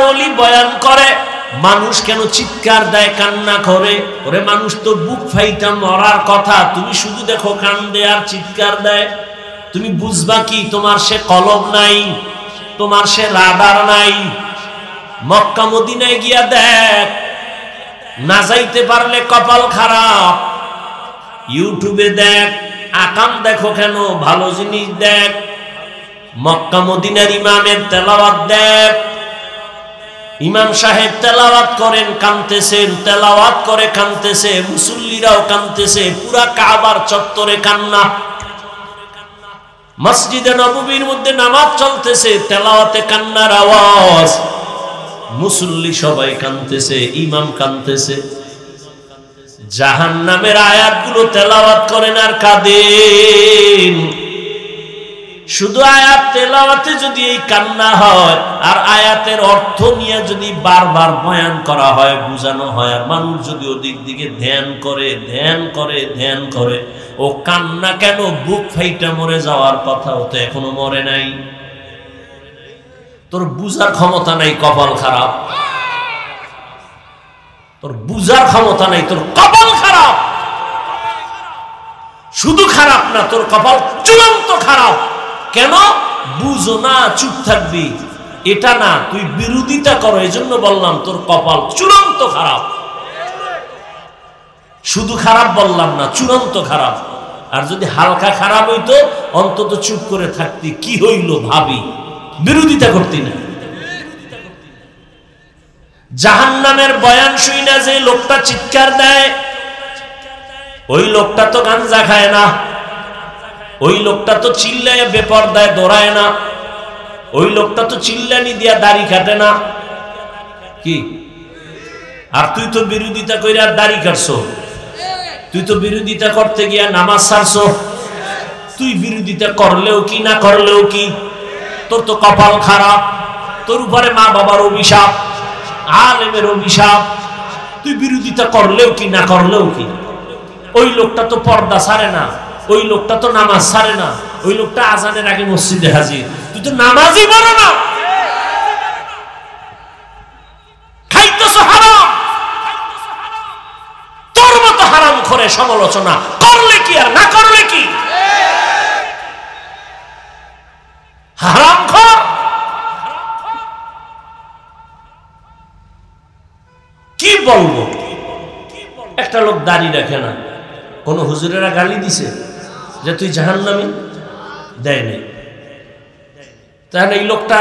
ওলি বয়ান করে মানুষ কেন চিৎকার দেয় কান্না করে ওরে মানুষ তো বুক ফাইটা মরার কথা তুমি শুধু দেখো কান্দে আর চিৎকার দেয় তুমি বুঝবা কি তোমার সে কলম নাই তোমার সে রাডার নাই মক্কা মদিনায় গিয়া দেখ না যাইতে পারলে কপাল খারাপ ইউটিউবে দেখ আকাম দেখো কেন ভালো জিনিস দেখ মক্কা মদিনার ইমামের তেলাওয়াত দেখ ইমাম সাহেব তেলাওয়াত করেন কাঁদতেছেন তেলাওয়াত করে কাঁদতেছে মুসল্লিরাও কাঁদতেছে পুরা কাবার চত্বরে কান্না মসজিদে নববীর মধ্যে নামাজ চলতেছে তেলাওয়াতে কান্নার আওয়াজ মুসল্লি সবাই কাঁদতেছে ইমাম কাঁদতেছে জাহান্নামের আয়াতগুলো তেলাওয়াত করেন আর কাঁদেন শুধু আয়াত তেলাওয়াতে যদি এই কান্না হয় আর আয়াতের অর্থ নিয়ে যদি বারবার বয়ান করা হয় বুঝানো হয় আর মানুষ যদি ওদিক দিকে ধ্যান করে ও কান্না কেন বুক ফাইটা মরে যাওয়ার কথা ও তো এখনো মরে নাই তোর বুঝার ক্ষমতা নাই কপাল খারাপ তোর বুঝার ক্ষমতা নাই তোর কপাল খারাপ শুধু খারাপ না তোর কপাল চূড়ান্ত খারাপ কেন বুঝো না চুপ থাকবি এটা না তুই বিরোধিতা করো এজন্য বললাম তোর কপাল চূড়ান্ত খারাপ শুধু খারাপ বললাম না চূড়ান্ত খারাপ আর যদি হালকা খারাপ হইতো অন্তত চুপ করে থাকতি কি হইল ভাবি বিরোধিতা করতি না জাহান্নামের বয়ান শুই না যে লোকটা চিৎকার দেয় ওই লোকটা তো গাঞ্জা খায় না ওই লোকটা তো চিল্লায় বেপরদায় দৌড়ায় না ওই লোকটা তো চিল্লানি দিয়া দাড়ি কাটে না কি আর তুই তো বিরোধিতা কইরা দাড়ি কাটছো তুই তো বিরোধিতা করতে গিয়া নামাজ ছাড়ছো তুই বিরোধিতা করলেও কি না করলেও কি তোর তো কপাল খারাপ তোর উপরে মা বাবার অভিশাপ আলেমের অভিশাপ তুই বিরোধিতা করলেও কি না করলেও কি ওই লোকটা তো পর্দা ছাড়ে না ওই লোকটা তো নামাজ ছাড়ে না ওই লোকটা আজানের আগে মসজিদে হাজির তুই তো নামাজই পড়ো না খাইতেছো হারাম তোর মতো হারাম করে সমালোচনা করলে কি আর না করলে কি হারাম খোর কি বলবো একটা লোক দাড়ি রাখে না কোন হুজুরেরা গালি দিছে যে তুই জাহান্নামী দেয় নাই তাহলে এই লোকটা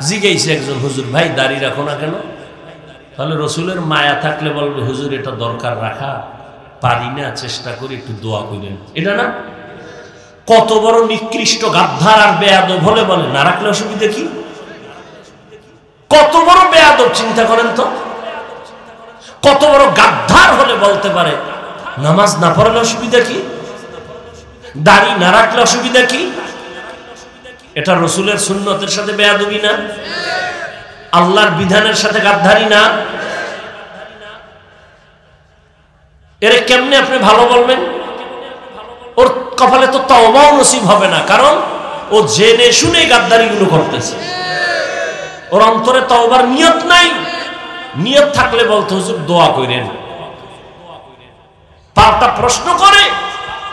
জিজ্ঞাসা একজন হুজুর ভাই দাড়ি রাখো না কেন তাহলে রসুলের মায়া থাকলে বলবে হুজুর এটা দরকার রাখা পারি না চেষ্টা করি একটু দোয়া করেন এটা না কত বড় নিকৃষ্ট গাদ্দার আর বেয়াদব হলে বলে না রাখলে অসুবিধা কি কত বড় বেয়াদব চিন্তা করেন তো কত বড় গাদ্দার হলে বলতে পারে নামাজ না পড়লে অসুবিধা কি দাড়ি না রাখলে অসুবিধা কি এটা রসুলের সুন্নতের সাথে বেয়াদবি না আল্লাহর বিধানের সাথে গাদ্দারি না এর কেমনে আপনি ভালো বলবেন ওর কপালে তো তওবাও নসিব হবে না কারণ ও জেনে শুনে গাদ্দারিগুলো করতেছে ওর অন্তরে তওবার নিয়ত নাই নিয়ত থাকলে বলতে হুজুর দোয়া করেন পাল্টা প্রশ্ন করে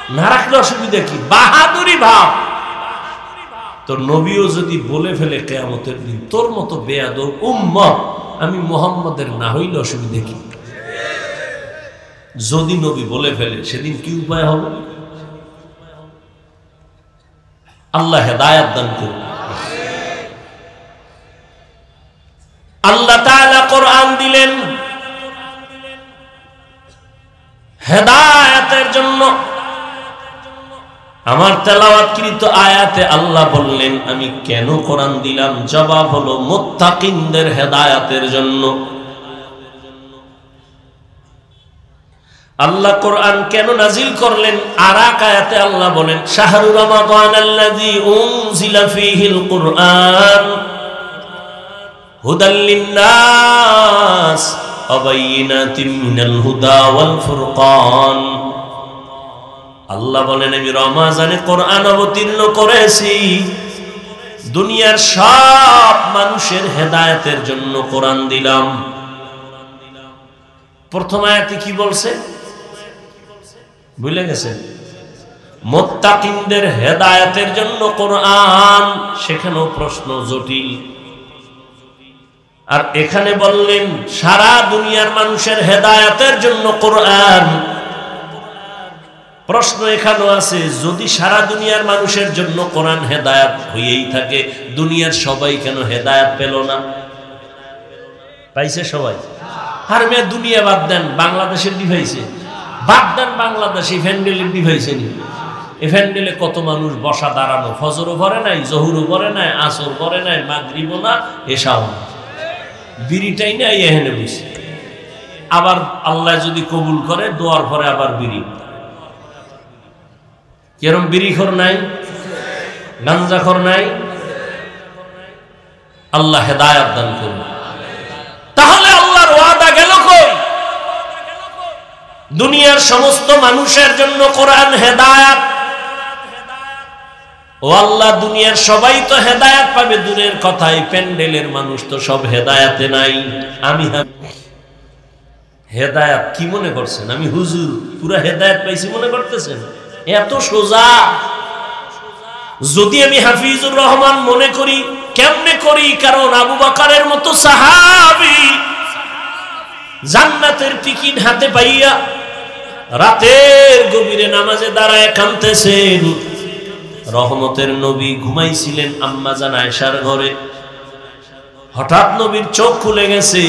না রাখলে অসুবিধা কি বাহাদুরি ভাব তোর নবীও যদি বলে ফেলে কিয়ামতের দিন তোর মতো বেয়াদব উম্মত আমি মুহাম্মাদের না হইলে অসুবিধা কি যদি নবী বলে ফেলে সেদিন কি উপায় হবে আল্লাহ হেদায়েত দান করুন আল্লাহ তাআলা কোরআন দিলেন হেদায়েতের জন্য আমার তেলাওয়াতকৃত আয়াতে আল্লাহ বললেন আমি কেন কোরআন দিলাম জবাব হলো মুত্তাকিনদের হেদায়েতের জন্য আল্লাহ কোরআন কেন নাজিল করলেন আর এক আয়াতে আল্লাহ বলেন শাহরু রমাদানাল্লাযী উনজিলা ফীহিল কুরআন হুদাল লিন্নাস ওয়া বাইয়িনাতিন মিনাল হুদা ওয়াল ফুরকান আল্লাহ বলেন আমি রমজানে কোরআন অবতীর্ণ করেছি দুনিয়ার সব মানুষের হেদায়েতের জন্য কোরআন দিলাম। প্রথম আয়াতে কি বলছে ভুলে গেছেন? মুত্তাকিনদের হেদায়েতের জন্য কোরআন। সেখানেও প্রশ্ন জটিল। আর এখানে বললেন সারা দুনিয়ার মানুষের হেদায়েতের জন্য কোরআন। প্রশ্ন এখানেও আছে, যদি সারা দুনিয়ার মানুষের জন্য কোরআন হেদায়েত হয়েই থাকে, দুনিয়ার সবাই কেন হেদায়েত পেল না? পাইছে সবাই? আর মেয়ে দুনিয়া বাদ দেন, বাংলাদেশের ডিভাইসে বাদ দেন, বাংলাদেশে ফ্যান্ডেলের ডিভাইসে নি। এ ফ্যান্ডেলে কত মানুষ বসা দাঁড়ানো, ফজরও পড়ে নাই, জহুরও পড়ে নাই, আসর পড়ে নাই, মাগরিবও না, এশাও না, বিড়িটাই নাই এখানে বসে। আবার আল্লাহ যদি কবুল করে দোয়ার পরে আবার বিড়ি। কেরম বিড়িখোর নাই, গাঞ্জাখোর নাই? আল্লাহ হেদায়েত দান করুন। তাহলে আল্লাহর ওয়াদা গেল কই? দুনিয়ার সমস্ত মানুষের জন্য কোরআন হেদায়েত। ও আল্লাহ, দুনিয়ার সবাই তো হেদায়েত পাবে দূরের কথাই, প্যান্ডেলের মানুষ তো সব হেদায়েতে নাই। আমি হেদায়েত কি মনে করছেন? আমি হুজুর পুরা হেদায়েত পাইছি মনে করতেছেন? এত সোজা। যদি আমি হাফিজুর রহমান মনে করি, কেমনে করি? কারণ আবু বকরের মতো সাহাবী জান্নাতের টিকিট হাতে পাইয়া রাতের গভীরে নামাজে দাঁড়ায় কাঁদতেছেন। রহমতের নবী ঘুমাইছিলেন আম্মা জান আয়েশার ঘরে। হঠাৎ নবীর চোখ খুলে গেছে,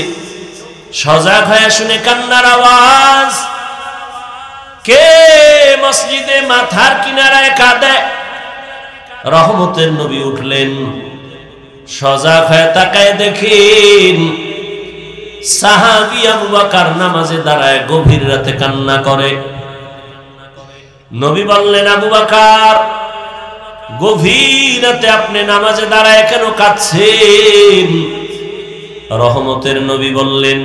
সজাগ হয়ে শুনে কান্নার আওয়াজ। কে মসজিদে মাথার কিনারায় কাঁদে? রহমতের নবী উঠলেন, সজাগ হয়ে তাকায় দেখেন সাহাবী আবু বকর নামাজে দাঁড়ায় গভীর রাতে কান্না করে। নবী বললেন, আবু বকর, গভীর রাতে আপনি নামাজে দাঁড়ায় কেন কাঁদছেন? রহমতের নবী বললেন,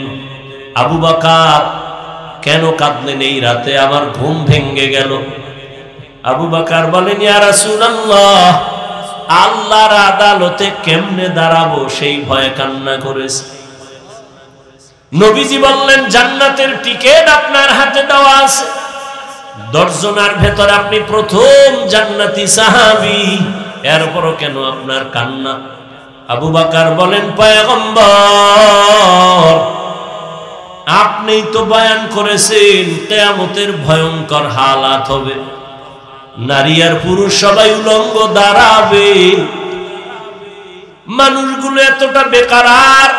আবু বকর কেন কাঁদলেন এই রাতে? আমার ঘুম ভেঙে গেল। আবু বকর বলেন, ইয়া রাসূলুল্লাহ, আল্লাহর আদালতে কেমনে দাঁড়াবো সেই ভয়ে কান্না করেছে। নবীজি বললেন, জান্নাতের টিকিট আপনার হাতে দেওয়া আছে, 10 জনের ভেতর আপনি প্রথম জান্নাতি সাহাবী, এরপরও কেন আপনার কান্না? আবু বকর বলেন, পয়গম্বর, আপনিই তো বয়ান করেছেন কিয়ামতের ভয়ঙ্কর হালাত হবে, নারী আর পুরুষ সবাই উলঙ্গ দাঁড়াবে, মানুষগুলো এতটা বেকারার,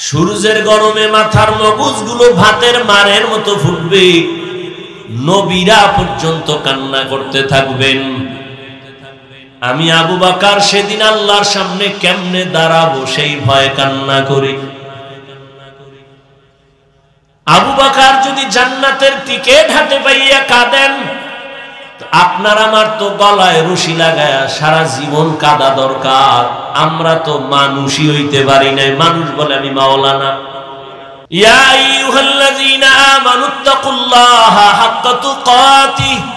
সূর্যের গরমে মাথার মগজগুলো ভাতের মারের মতো ফুটবে, নবীরা পর্যন্ত কান্না করতে থাকবেন। আমি আবু বকর সেদিন আল্লাহর সামনে কেমনে দাঁড়াবো সেই ভয়ে কান্না করি। আবু বকর যদি জান্নাতের টিকিট হাতে পাইয়া কাঁদেন, আপনার আমার তো গলায় রশি লাগায়া সারা জীবন কাঁদা দরকার। আমরা তো মানুষই হইতে পারি নাই। মানুষ বলে আমি মাওলানা। ইয়া আইয়ুহাল্লাযীনা আমানুত্তাকুল্লাহা হাক্কা তুকাতিহি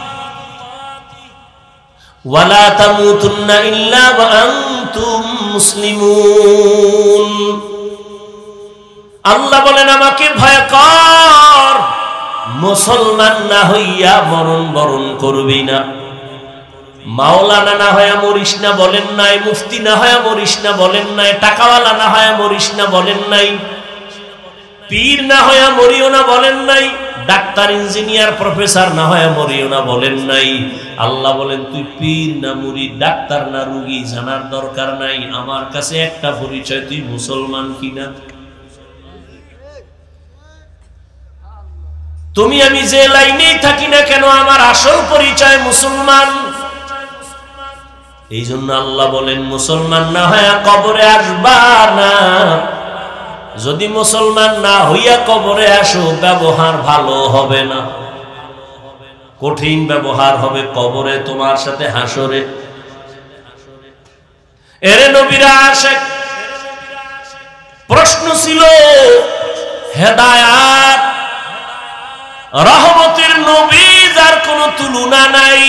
ওয়া লা তামুতুন্না ইল্লা ওয়া আনতুম মুসলিমুন। আল্লাহ বলেন, আমাকে ভয় কর, মুসলমান না হইয়া মরণ বরণ করবি না। মাওলানা না হইয়া মরিস না বলেন নাই, মুফতি না হইয়া মরিস না বলেন নাই, টাকাওয়ালা না হইয়া মরিস না বলেন নাই, পীর না হইয়া মরিও না বলেন নাই, ডাক্তার ইঞ্জিনিয়ার প্রফেসর না হইয়া মরিও না বলেন নাই। আল্লাহ বলেন, তুই পীর না মুরিদ, ডাক্তার না রোগী জানার দরকার নাই, আমার কাছে একটা পরিচয়, তুই মুসলমান কিনা। তুমি আমি যে লাইনেই থাকি না কেন, আমার আসল পরিচয় মুসলমান। এই জন্য আল্লাহ বলেন, মুসলমান না হইয়া কবরে আসবা না। যদি মুসলমান না হইয়া কবরে আসো, ব্যবহার ভালো হবে না, কঠিন ব্যবহার হবে কবরে, তোমার সাথে হাসরে। এরে নবীরা আশিক, প্রশ্ন ছিল হেদায়াত, রহমতের নবী যার কোনো তুলনা নাই,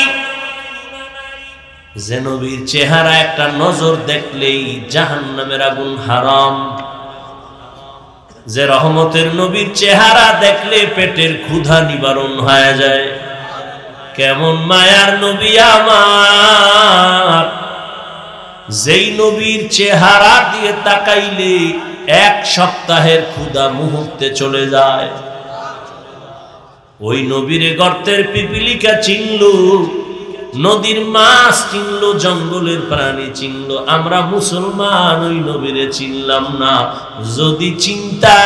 যে নবীর চেহারা একটা নজর দেখলেই জাহান্নামের আগুন হারাম, যে রহমতের নবীর চেহারা দেখলে পেটের ক্ষুধা নিবারণ হয়ে যায়। কেমন মায়ার নবী আমার, যেই নবীর চেহারা দিয়ে তাকাইলে এক সপ্তাহের ক্ষুধা মুহূর্তে চলে যায়। ওই নবীর গর্তের পিপিলিকা চিনল, নদীর মাছ চিনল, জঙ্গলের প্রাণী চিনল। আমরা মুসলমান ওই নবীরে চিনলাম না। যদি চিন্তা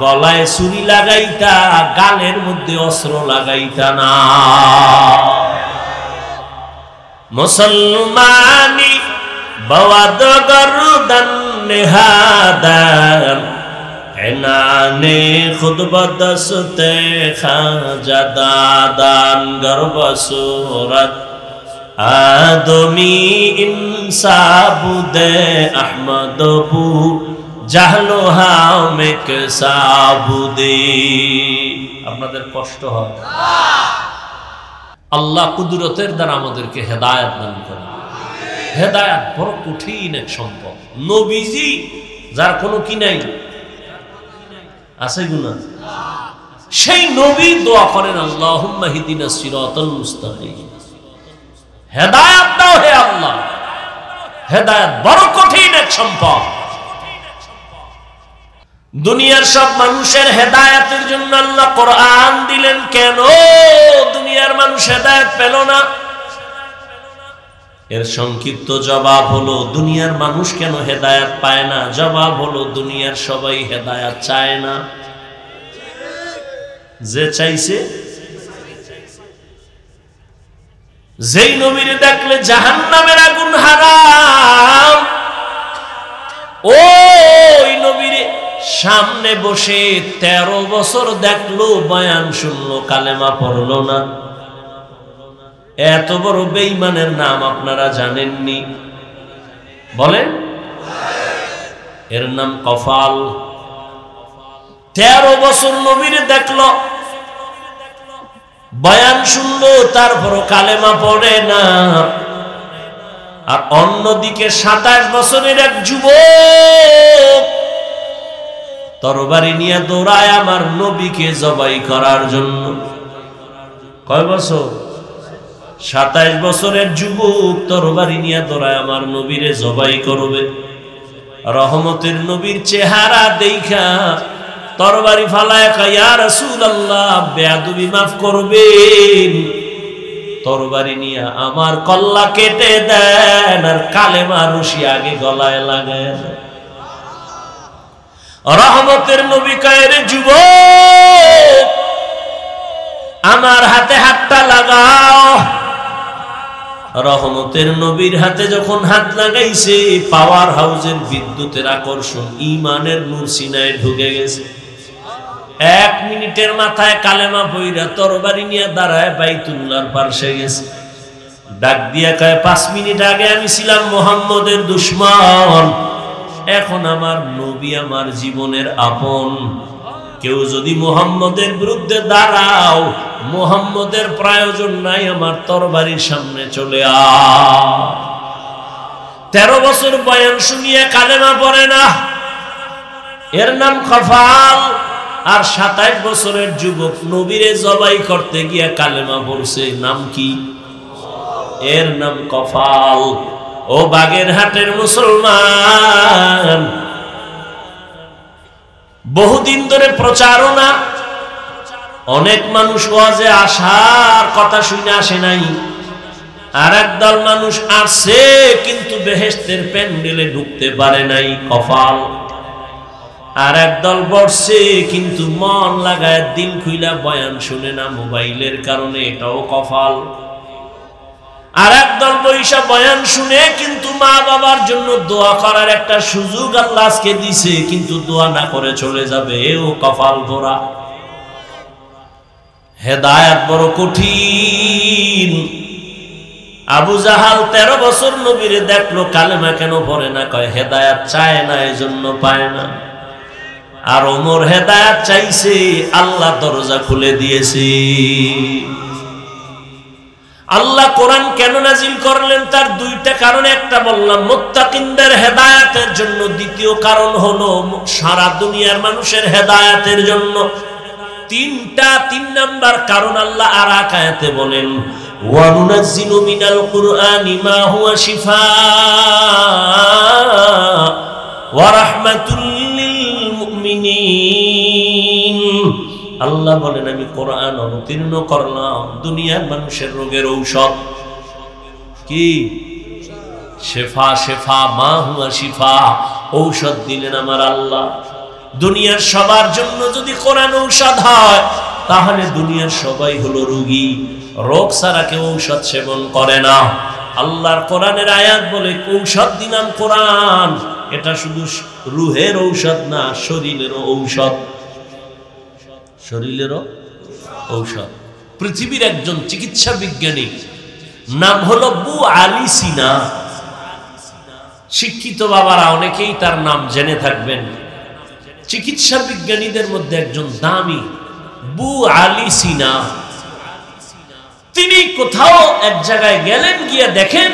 গলায় ছুরি লাগাইতা, গালের মধ্যে অস্ত্র লাগাইতা না। মুসলমানি বওয়াদ গরদান নেহাদান এনানে খুদ বদসতে খাজা দাদান গর্ব সুরত আদমি ইনসাবুদে আহমদবু জাহলো হামেক সাবুদে। আপনাদের কষ্ট হয়? আল্লাহ কুদরতের দ্বারা আমাদেরকে হেদায়েত দান করেন। হেদায়েত বড় কঠিন এক সম্পদ। নবীজি যার কোনো কি নাই আছে গুনাহ, সেই নবী দোয়া করেন আল্লাহুম্মা হিদিনা সিরাতাল মুস্তাকিম, হেদায়েত দাও হে আল্লাহ। হেদায়েত বড় কঠিন এক সম্পদ। দুনিয়ার সব মানুষের হেদায়েতের জন্য আল্লাহ কোরআন দিলেন, কেন দুনিয়ার মানুষ হেদায়েত পেল না? এর সংক্ষিপ্ত জবাব হলো, দুনিয়ার মানুষ কেন হেদায়েত পায় না? জবাব হলো, দুনিয়ার সবাই হেদায়েত চায় না। যে চাইছে, যেই নবীরে দেখলে জাহান্নামের আগুন হারাম, ওই নবীরে সামনে বসে 13 বছর দেখলো, বয়ান শুনলো, কালেমা পড়লো না। এত বড় বেঈমানের নাম আপনারা জানেননি? বলেন। এর নাম কফাল। 13 বছর নবীরে দেখলো, বয়ান শুনলো, তারপরও কালেমা পড়ে না। আর অন্যদিকে 27 বছরের এক যুবক তরবারি নিয়ে দৌড়ায় আমার নবীকে জবাই করার জন্য। কয় বছর? 27 বছরের যুবক তরবারি নিয়ে দৌড়ায় আমার নবীরে জবাই করবে। রহমতের নবীর চেহারা দেখা তরবারি ফালায় কয়, ইয়া রাসূলুল্লাহ, বেয়াদবি মাফ করবেন, তরবারি নিয়ে আমার কল্লা কেটে দেন আর কালেমা রশি আগে গলায় লাগায় দেন। রহমতের নবী কয়, রে যুবক, আমার হাতে হাতটা লাগাও। রহমতের নবীর হাতে যখন হাত লাগাইছে, পাওয়ার হাউসের বিদ্যুতের আকর্ষণ, ঈমানের নূর সিনায় ঢুকে গেছে। 1 মিনিটের মাথায় কালেমা পইরা তরবারি নিয়ে দাঁড়ায় বাইতুল্লাহর পাশে গেছে। ডাক দিয়া কয়, 5 মিনিট আগে আমি ছিলাম মুহাম্মদের দুশমন, এখন আমার নবী আমার জীবনের আপন। কেউ যদি মুহাম্মদের বিরুদ্ধে দাঁড়াও, মুহাম্মদের প্রয়োজন নাই, আমার তরবারির সামনে চলে আ। 13 বছর বয়ান শুনিয়ে কালেমা পড়ে না, এর নাম কফাল। আর 27 বছরের যুবক নবীরে জবাই করতে গিয়ে কালেমা পড়ছে, নাম কি? এর নাম কফাল। ও বাগেরহাটের মুসলমান, বহুদিন ধরে প্রচারণা, অনেক মানুষ ওয়াজে আসার কথা শুনে আসে নাই। আর একদল মানুষ আসছে কিন্তু বেহেশতের প্যান্ডেলে ঢুকতে পারে নাই, কফাল। আর একদল বসছে কিন্তু মন লাগায় দিল খুইলা বয়ান শুনে না মোবাইলের কারণে, এটাও কফাল। আর একদল বৈশা বয়ান শুনে কিন্তু মা বাবার জন্য দোয়া করার একটা সুযোগ আল্লাহ আজকে দিছে, কিন্তু দোয়া না করে চলে যাবে, এও কপাল পোড়া। হেদায়েত বড় কঠিন। আবু জাহাল 13 বছর নবীরে দেখলো, কালেমা কেন পড়ে না? কয় হেদায়েত চায় না, এজন্য পায় না। আর ওমর হেদায়েত চাইছে, আল্লাহ দরজা খুলে দিয়েছে। আল্লাহ কোরআন কেন নাজিল করলেন তার দুইটা কারণ, একটা বললাম মুত্তাকিনদের হেদায়েতের জন্য, দ্বিতীয় কারণ হলো সারা দুনিয়ার মানুষের হেদায়েতের জন্য। তিন নাম্বার কারণ আল্লাহ আর এক আয়াতে বলেন ওয়া নুনাজ্জিলু মিনাল কুরআনি মা হুয়া শিফাআ ওয়া রাহমাতুল লিল মুমিনিন। আল্লাহ বলেন আমি কোরআন অবতীর্ণ করলাম দুনিয়ার মানুষের রোগের ঔষধ। কি শিফা? শিফা মা হুয়া শিফা, ঔষধ দিলেন আমার আল্লাহ। দুনিয়ার সবার জন্য যদি কোরআন ঔষধ হয় তাহলে দুনিয়ার সবাই হলো রোগী। রোগ ছাড়া কেউ ঔষধ সেবন করে না। আল্লাহর কোরআনের আয়াত বলে ঔষধ দিলাম কোরআন, এটা শুধু রুহের ঔষধ না, শরীরেরও ঔষধ। শরীরেরও ঔষধ। পৃথিবীর একজন চিকিৎসা বিজ্ঞানী নাম হলো আবু আলী সিনা। শিক্ষিত বাবারা অনেকেই তার নাম জেনে থাকবেন। চিকিৎসা বিজ্ঞানীদের মধ্যে একজন দামি আবু আলী সিনা। তিনি কোথাও এক জায়গায় গেলেন, গিয়ে দেখেন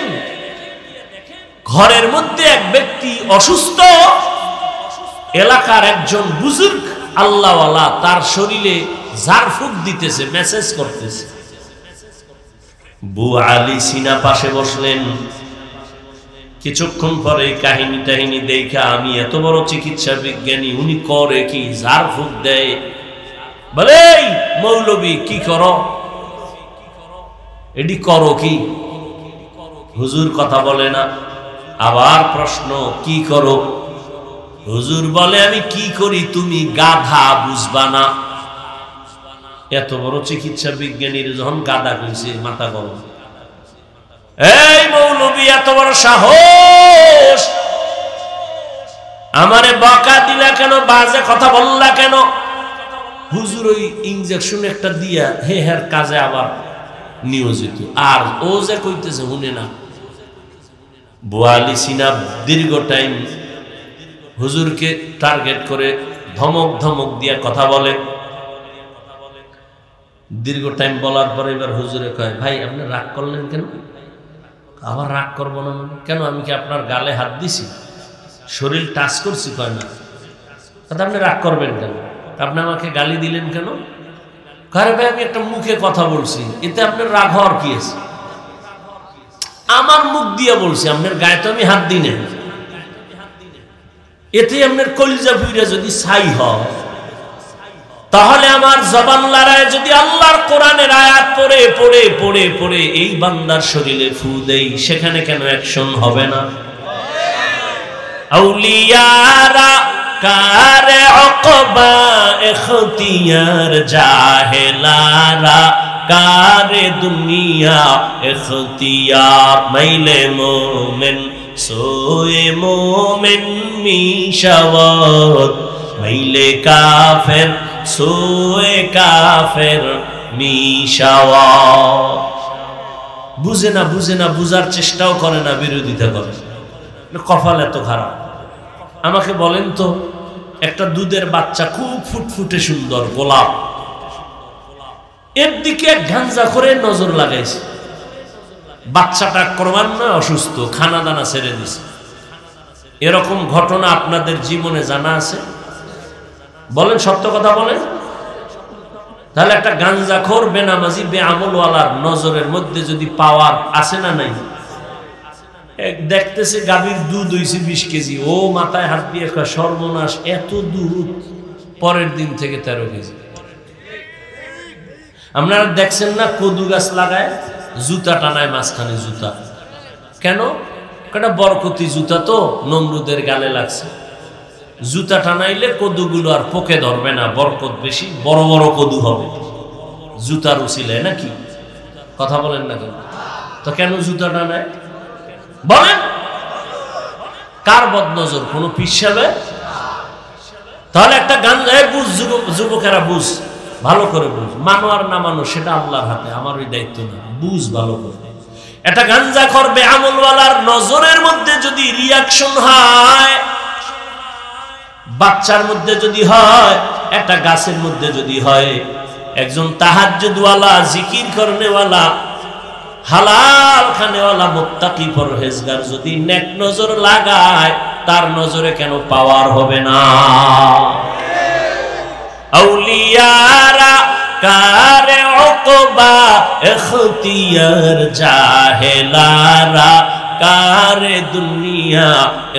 ঘরের মধ্যে এক ব্যক্তি অসুস্থ। এলাকার একজন বুজুর্গ আল্লাহওয়ালা তার শরীরে ঝাড়ফুঁক দিতেছে, মেসেজ করতেছে। আবু আলী সিনা পাশে বসলেন। কিছুক্ষণ পরে কাহিনী টাহিনী দেখা আমি এত বড় চিকিৎসা বিজ্ঞানী, উনি করে কি? ঝাড়ফুঁক দেয়। বলে মৌলবী কি করো? এটি করো কি? হুজুর কথা বলে না। আবার প্রশ্ন, কি করো? হুজুর বলে আমি কি করি তুমি গাধা, বুঝবা না। এত বড় চিকিৎসা বিজ্ঞানীর যখন গাধা কইছে মাথা গরম। এই মৌলবী এত বড় সাহস, আমারে বকা দিলা কেন? বাজে কথা বললা কেন? হুজুর ওই ইনজেকশন একটা দিয়া হের কাজে আবার নিয়োজিত, আর ও যে কইতেছে শুনে না। আবু আলী সিনা দীর্ঘ টাইম হুজুরকে টার্গেট করে ধমক ধমক দিয়া কথা বলে। দীর্ঘ টাইম বলার পরে এবার হুজুরে কয়, ভাই আপনি রাগ করলেন কেন? আবার রাগ করবো না মানে কেন? আমি কি আপনার গালে হাত দিছি, শরীর টাচ করছি? কয় না। আপনি রাগ করবেন কেন? আপনি আমাকে গালি দিলেন কেন? কারে ভাই আমি একটা মুখে কথা বলছি, এতে আপনার রাগ হওয়ার কি আছে? আমার মুখ দিয়ে বলছি, আপনার গায়ে তো আমি হাত দিই না। এতে আপনার কলিজা ফুইরা যদি ছাই হয়, তাহলে আমার জবান লড়ায় যদি আল্লাহর কোরআনের আয়াত পড়ে পড়ে পড়ে পড়ে এই বান্দার শরীরে ফু দেই, সেখানে কেন অ্যাকশন হবে না? আউলিয়ারা কারে উকবা ইখতিয়ার, জাহেলারা কারে দুনিয়া ইখতিয়ার। মাইলে মোমেন সোয়ে মোমেন মিশাওয়াত, মাইলে কাফের সোয়ে কাফের মিশাওয়াত। বুঝে না, বুঝে না, বুঝার চেষ্টাও করে না, বিরোধিতা করে। কপাল এত খারাপ। আমাকে বলেন তো, একটা দুধের বাচ্চা খুব ফুটফুটে সুন্দর গোলাপ, এর দিকে গাঞ্জা করে নজর লাগাইছে। বাচ্চাটা ক্রমান্বয়ে অসুস্থ, খানা দানা ছেড়ে দিছে। এরকম ঘটনা আপনাদের জীবনে জানা আছে? বলেন, সত্য কথা বলেন। তাহলে একটা গাঞ্জাখোর বেনামাজি বেআমলওয়ালার নজরের মধ্যে যদি পাওয়ার আছে না নাই? দেখতেছে গাভীর দুধ হইছে 20 কেজি, ও মাথায় হাত দিয়ে সর্বনাশ, এত দুধ। পরের দিন থেকে 13 কেজি। আপনারা দেখছেন না কদু গাছ লাগায় জুতা টানায় মাঝখানে জুতা? কেন? একটা বরকতি জুতা তো নমরুদের গালে লাগছে। জুতা টানাইলে কদুগুলো আর পোকে ধরবে না, বরকত বেশি, বড় বড় কদু হবে জুতার উছিলায়, নাকি? কথা বলেন না কেন? তো কেন জুতা টানায় বলেন? কার বদনজর? কোন পিসাবে? তাহলে একটা গান বুঝ, যুবকেরা বুঝ, ভালো করে বুঝ। মানো আর না মানো সেটা আল্লাহর হাতে, আমার ওই দায়িত্ব না। বুঝ ভালো করে। একটা গাঞ্জা করবে আমলওয়ালার নজরের মধ্যে যদি রিয়াকশন হয়, বাচ্চার মধ্যে যদি হয়, একটা গাছের মধ্যে যদি হয়, একজন তাহাজ্জুদওয়ালা জিকির করনেওয়ালা হালাল খানেওয়ালা মুত্তাকি পরহেজগার যদি নেক নজর লাগায়, তার নজরে কেন পাওয়ার হবে না? আউলিয়ারা কারে উকবা ইখতিয়ার, জাহেলারা কারে দুনিয়া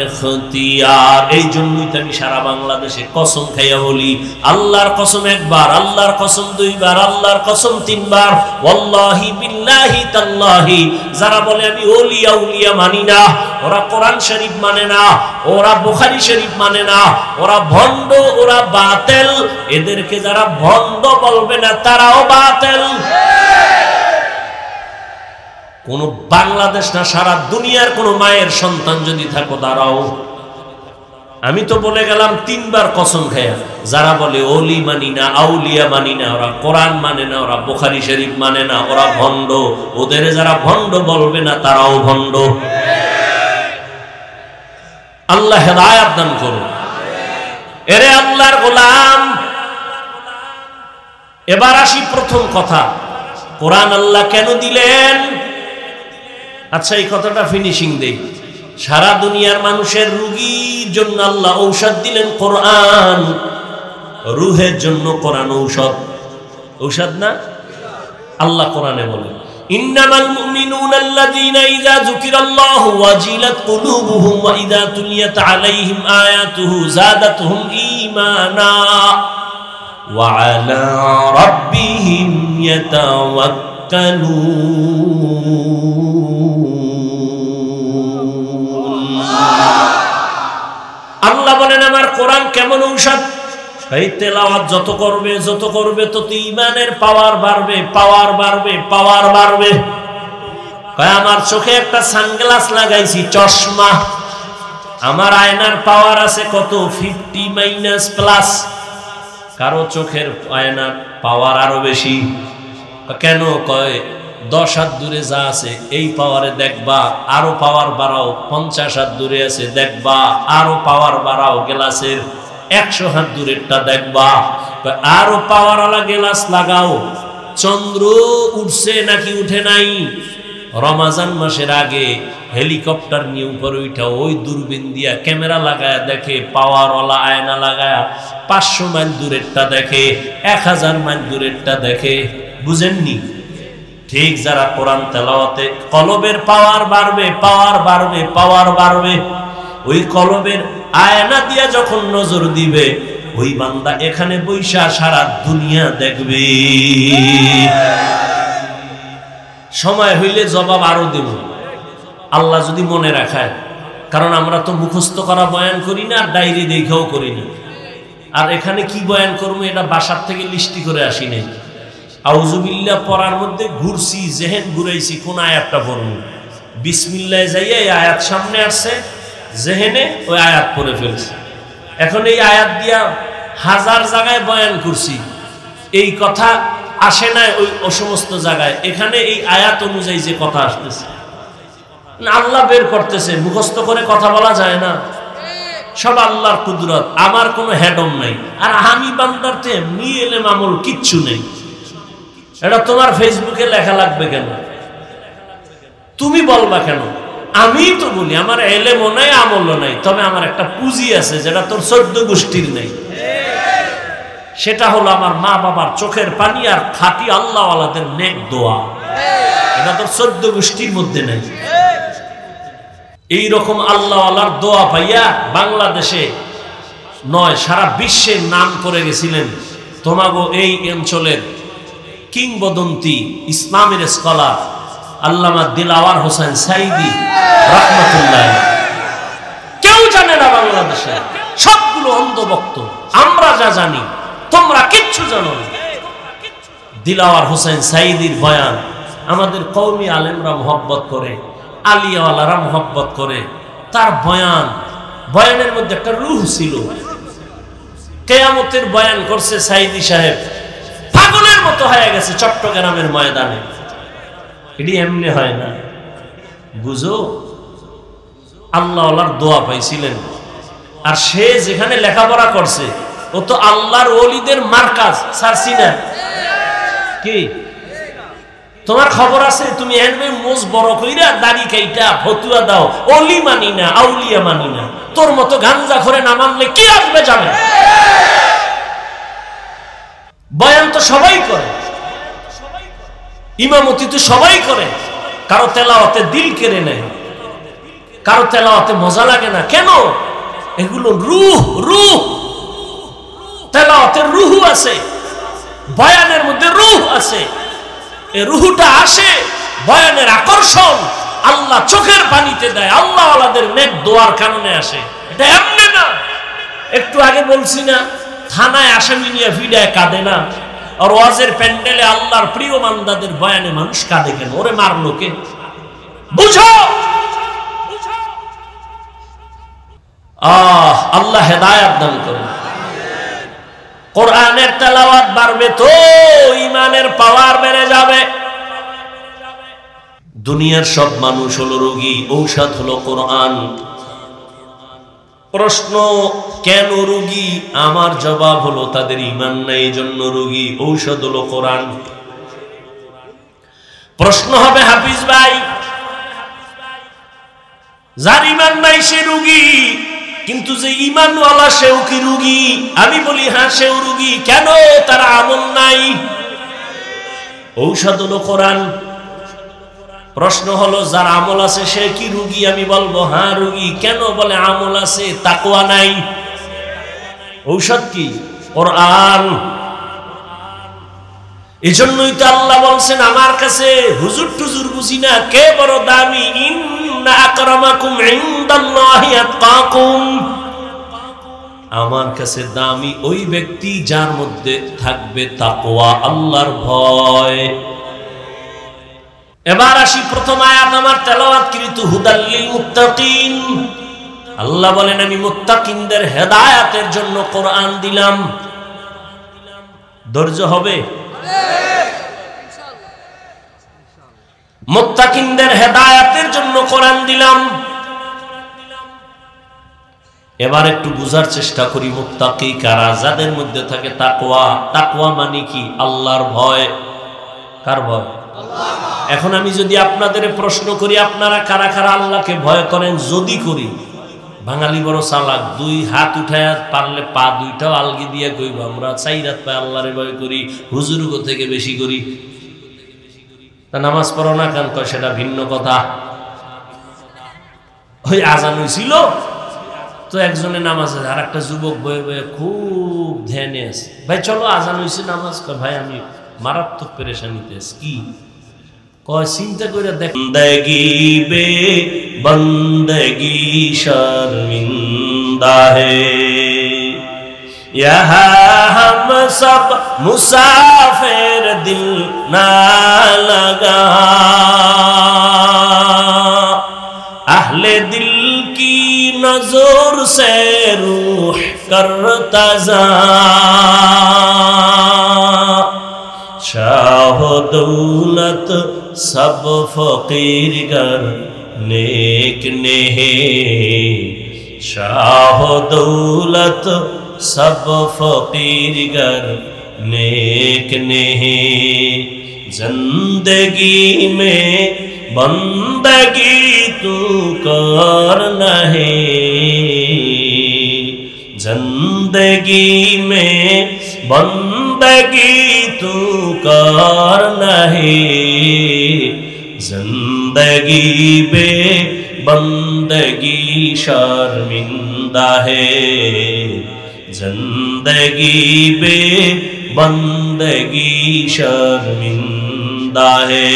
ইখতিয়ার। এই জন্যই তো আমি সারা বাংলাদেশে কসম খাইয়া বলি, আল্লাহর কসম একবার, আল্লাহর কসম দুইবার, আল্লাহর কসম তিনবার, ওয়াল্লাহি বিল্লাহি তাল্লাহি, যারা বলে আমি ওলিয়া উলিয়া মানি না, ওরা কোরআন শরীফ মানে না, ওরা বুখারী শরীফ মানে না, ওরা ভণ্ড, ওরা বাতিল। এদেরকে যারা ভণ্ড বলবে না তারাও বাতিল। কোন বাংলাদেশ না, সারা দুনিয়ার কোন মায়ের সন্তান যদি থাকো দাঁড়াও। আমি তো বলে গেলাম তিনবার কসম খায়া, যারা বলে ওলি মানি না, আউলিয়া মানি না, ওরা কোরআন মানে না, ওরা বুখারী শরীফ মানে না, ওরা ভণ্ড। ওদের যারা ভণ্ড বলবে না তারাও ভণ্ড। আল্লাহ হেদায়েত দান করুন। এরে আল্লাহর গোলাম, এবার আসি প্রথম কথা, কোরআন আল্লাহ কেন দিলেন? আচ্ছা, এই কথাটা ফিনিশিং দেই। সারা দুনিয়ার মানুষের রোগীর জন্য আল্লাহ ঔষধ দিলেন কোরআন। রুহের জন্য কোরআন ঔষধ। ঔষধ না? আল্লাহ কোরআনে বলেন, ইন্নামাল মুমিনুনা আল্লাযীনা ইযা যুকিরাল্লাহু ওয়াজিলাত কুলুবুহুম ওয়া ইযা তুলিয়াত আলাইহিম আয়াতুহু যাদাতুহুম ঈমানা ওয়া আলা রাব্বিহিম ইয়াতাওয়াক্কালুন। আল্লাহ বলেন আমার কোরআন কেমন ঔষধ? এই তেলাওয়াত যত করবে তত ঈমানের পাওয়ার বাড়বে, পাওয়ার বাড়বে, পাওয়ার বাড়বে। কয় আমার চোখে একটা সানগ্লাস লাগাইছি, চশমা, আমার আয়নার পাওয়ার আছে কত? 50 - কারো চোখের আয়নার পাওয়ার আরো বেশি। কেন? কয় 10 হাত দূরে যা আছে এই পাওয়ারে দেখবা, আরো পাওয়ার বাড়াও। 50 হাত দূরে আছে দেখবা, আরো পাওয়ার বাড়াও। গ্লাসের 100 হাত দূরেরটা দেখবা, আরো পাওয়ারওয়ালা গ্লাস লাগাও। চন্দ্র উঠছে নাকি উঠে নাই? রমাজান মাসের আগে হেলিকপ্টার নিয়ে উপরে উঠা ওই দূরবীন দিয়া ক্যামেরা লাগায়া দেখে, পাওয়ারওয়ালা আয়না লাগায়া 500 মাইল দূরেরটা দেখে, 1000 মাইল দূরেরটা দেখে। বুঝেননি? ঠিক যারা কোরআন তেলাওয়াতে কলবের পাওয়ার বাড়বে, পাওয়ার বাড়বে, পাওয়ার বাড়বে, ওই কলবের আয়না দিয়া যখন নজর দিবে, ওই বান্দা এখানে বৈশা সারা দুনিয়া দেখবে। সময় হইলে জবাব আরো দেব, আল্লাহ যদি মনে রাখায়। কারণ আমরা তো মুখস্থ করা বয়ান করি না, আর ডায়েরি দেখেও করি না। আর এখানে কি বয়ান করবো এটা বাসার থেকে লিস্টি করে আসি নাই। আউযুবিল্লাহ পড়ার মধ্যে ঘুরছি, জেহেন ঘুরাইছি, কোন আয়াতটা পড়বো। বিসমিল্লাহ যাইয়া এই আয়াত সামনে আসছে, জেহেনে ওই আয়াত পড়ে ফেলছে। এখন এই আয়াত দিয়া 1000 জায়গায় বয়ান করছি, এই কথা আসে না ওই সমস্ত জায়গায়। এখানে এই আয়াত অনুযায়ী যে কথা আসতেছে, আল্লাহ বের করতেছে। মুখস্থ করে কথা বলা যায় না, সব আল্লাহর কুদরত। আমার কোনো হেডম নাই, আর আমি বান্দারতে এমনি এলেম আমল কিচ্ছু নেই। এটা তোমার ফেসবুকে লেখা লাগবে কেন? তুমি বলবা কেন? আমি তো বলি আমার এলেমও নাই, আমলও নাই, তবে আমার একটা পুঁজি আছে যেটা তোর 14 গোষ্ঠীর নেই। সেটা হলো আমার মা বাবার চোখের পানি আর খাঁটি আল্লাহওয়ালাদের নেক দোয়া। এটা তোর 14 গোষ্ঠীর মধ্যে নেই। এইরকম আল্লাহওয়ালার দোয়া পাইয়া বাংলাদেশে নয়, সারা বিশ্বে নাম করে গেছিলেন তোমাগো এই অঞ্চলের কিংবদন্তি ইসলামের স্কলার আল্লামা দিলাওয়ার হোসেন সাইদি রাহমাতুল্লাহ। কেউ জানে না বাংলাদেশে, সবগুলো অন্ধভক্ত। আমরা যা জানি তোমরা কিচ্ছু জানো না। দিলাওয়ার হোসেন সাইদির বয়ান আমাদের কওমি আলেমরা মোহব্বত করে, আলিয়াওয়ালারা মোহব্বত করে। তার বয়ানের মধ্যে একটা রূহ ছিল। কিয়ামতের বয়ান করছে সাইদি সাহেব, পাগলের মতো হয়ে গেছে চট্টগ্রামের ময়দানে। এটি এমনি হয় না, বুঝো। আল্লাহওয়ালার দোয়া পাইছিলেন। আর সে যেখানে লেখাপড়া করছে ও তো আল্লাহর ওলিদের মার্কাজ, সারছি না কি? তোমার খবর আছে তুমি এনবে মোজ বড় কইরা দাড়ি কাইটা ফতুয়া দাও, অলি মানি না, আউলিয়া মানি না। তোর মতো গাঞ্জা করে না মানলে কি আসবে যাবে? বয়ান তো সবাই করে, ইমামতি তো সবাই করে, কারো তেলাওয়াতে দিল কেড়ে নেয়, কারো তেলাওয়াতে মজা লাগে না। কেন? এগুলো রূহ, রূহ। তেলাওয়াতের রূহ আছে, বয়ানের মধ্যে রূহ আছে। এই রূহটা আসে বয়ানের আকর্ষণ, আল্লাহ চোখের পানিতে দেয়, আল্লাহ ওয়ালাদের নেক দোয়ার কারণে আসে। এটা এমনি না। একটু আগে বলছি না, থানায় আসামি নিয়ে ভিড়ায় কাঁদে না, আর ওয়াজের প্যান্ডেলে আল্লাহর প্রিয় বান্দাদের বয়ানে মানুষ কাঁদে কেন? ওরে মারলো কে? বুঝো। আল্লাহ হেদায়েত দান করেন। কোরআনের তেলাওয়াত বাড়বে তো ঈমানের পাওয়ার বেড়ে যাবে। দুনিয়ার সব মানুষ হলো রোগী, ঔষধ হলো কোরআন। প্রশ্ন, কেন রোগী? আমার জবাব হলো তাদের ঈমান নাই, এজন্য রোগী। ঔষধ হলো কোরআন। প্রশ্ন হবে, হাফিজ ভাই, যার ঈমান নাই সে রোগী, কিন্তু যে ঈমানওয়ালা সেও কি রোগী? আমি বলি হ্যাঁ, সেও রোগী। কেন? তার আমল নাই। ঔষধ হলো কোরআন। প্রশ্ন হলো, যার আমল আছে সে কি রোগী? আমি বলবো হ্যাঁ রোগী। কেন? বলে আমল আছে, তাকওয়া নাই। ঔষধ কি? কোরআন। এজন্যই তো আল্লাহ বলছেন, আমার কাছে হুজুর টুজুর বুঝি না, কে বড় দামি? ইন্না আকরামাকুম ইনদাল্লাহি আতকাকুম। আমার কাছে দামি ওই ব্যক্তি যার মধ্যে থাকবে তাকওয়া, আল্লাহর ভয়। এবার আসি প্রথম আয়াত আমার তেলাওয়াতকৃত, হুদাল লিল মুত্তাকিন। আল্লাহ বলেন, আমি মুত্তাকিনদের হেদায়েতের জন্য কোরআন দিলাম। ধৈর্য হবে? মুত্তাকিনদের হেদায়েতের জন্য কোরআন দিলাম। এবার একটু বুঝার চেষ্টা করি, মুত্তাকি কারা? যাদের মধ্যে থাকে তাকওয়া। তাকওয়া মানে কি? আল্লাহর ভয়। কার ভয়? এখন আমি যদি আপনাদের প্রশ্ন করি, আপনারা কারা কারা আল্লাহকে ভয় করেন? যদি করি, বাঙালি বড় চালাক, দুই হাত উঠায় পারলে পা দুইটাও আলগি দিয়ে কইব, আমরা 4 হাত পায়ে আল্লাহরে ভয় করি, হুজুরগো থেকে বেশি করি। তা নামাজ পড়ো না কেন? কয় সেটা ভিন্ন কথা। ওই আজান হইছিল তো একজনে নামাজে, আর একটা যুবক বয়ে বয়ে খুব ধ্যানে আছে, ভাই চলো আজান হইছে নামাজ। কয় ভাই আমি মারাত্মক পেরেশানিতে আছি। কি? কয় চিন্তা করে দেখ, বন্দগি বে বন্দগি শর্মিন্দা হে, यहाँ हम सब मुसाफिर दिल ना लगा, अहले दिल की नजर से रूह करता जा, शाह दौलत सब फकीर गर नेक नेहे, शाह दौलत सब फकीर गर नेक नेहे, जिंदगी में बंदगी तू कर नहे, जिंदगी में बंदगी तू कर नहे, जिंदगी बे बंदगी शर्मिंदा है, जिंदगी बे बंदगी शर्मिंदा है।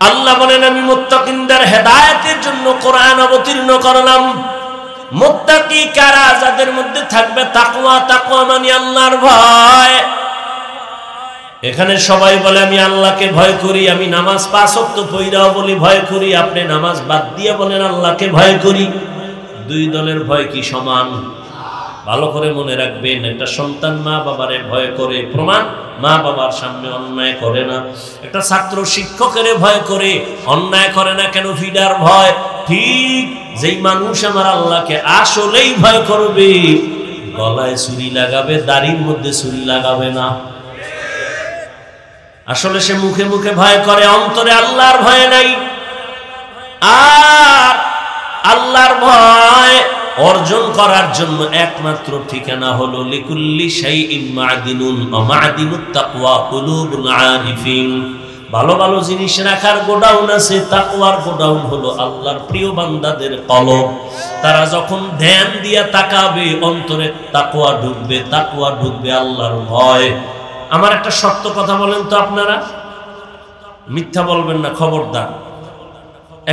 আল্লাহ বলেন, আমি মুত্তাকিনদের হেদায়েতের জন্য কোরআন অবতীর্ণ করলাম। মুত্তাকি কারা? যাদের মধ্যে থাকবে তাকওয়া। তাকওয়া মানে আল্লাহর ভয়। এখানে সবাই বলে আমি আল্লাহকে ভয় করি, আমি নামাজ 5 ওয়াক্ত পড়াও বলি ভয় করি। আপনি নামাজ বাদ দিয়ে বলেন আল্লাহকে ভয় করি। দুই দলের ভয় কি সমান? ভালো করে মনে রাখবেন, একটা সন্তান মা বাবারে ভয় করে, প্রমাণ মা বাবার সামনে অন্যায় করে না। একটা ছাত্র শিক্ষকের ভয় করে, অন্যায় করে না কেন? ফিডার ভয়। ঠিক যেই মানুষ আমার আল্লাহকে আসলেই ভয় করবে, গলায় ছুরি লাগাবে, দাড়ির মধ্যে ছুরি লাগাবে না। আসলে সে মুখে মুখে ভয় করে, অন্তরে আল্লাহর ভয় নাই। আর আল্লাহর ভয় অর্জন করার জন্য একমাত্র ঠিকানা হলো লিকুল্লি শাইইন মা'দিনুন ওয়া মা'দিনুত তাকওয়া কুলুবুল আরিফিন। ভালো ভালো জিনিস রাখার গোডাউন আছে, তাকওয়ার গোডাউন হলো আল্লাহর প্রিয় বান্দাদের কলব। তারা যখন ধ্যান দিয়া তাকাবে অন্তরে তাকওয়া ঢুকবে, তাকওয়া ঢুকবে আল্লাহর ভয়। আমার একটা সত্য কথা বলেন তো, আপনারা মিথ্যা বলবেন না, খবরদার।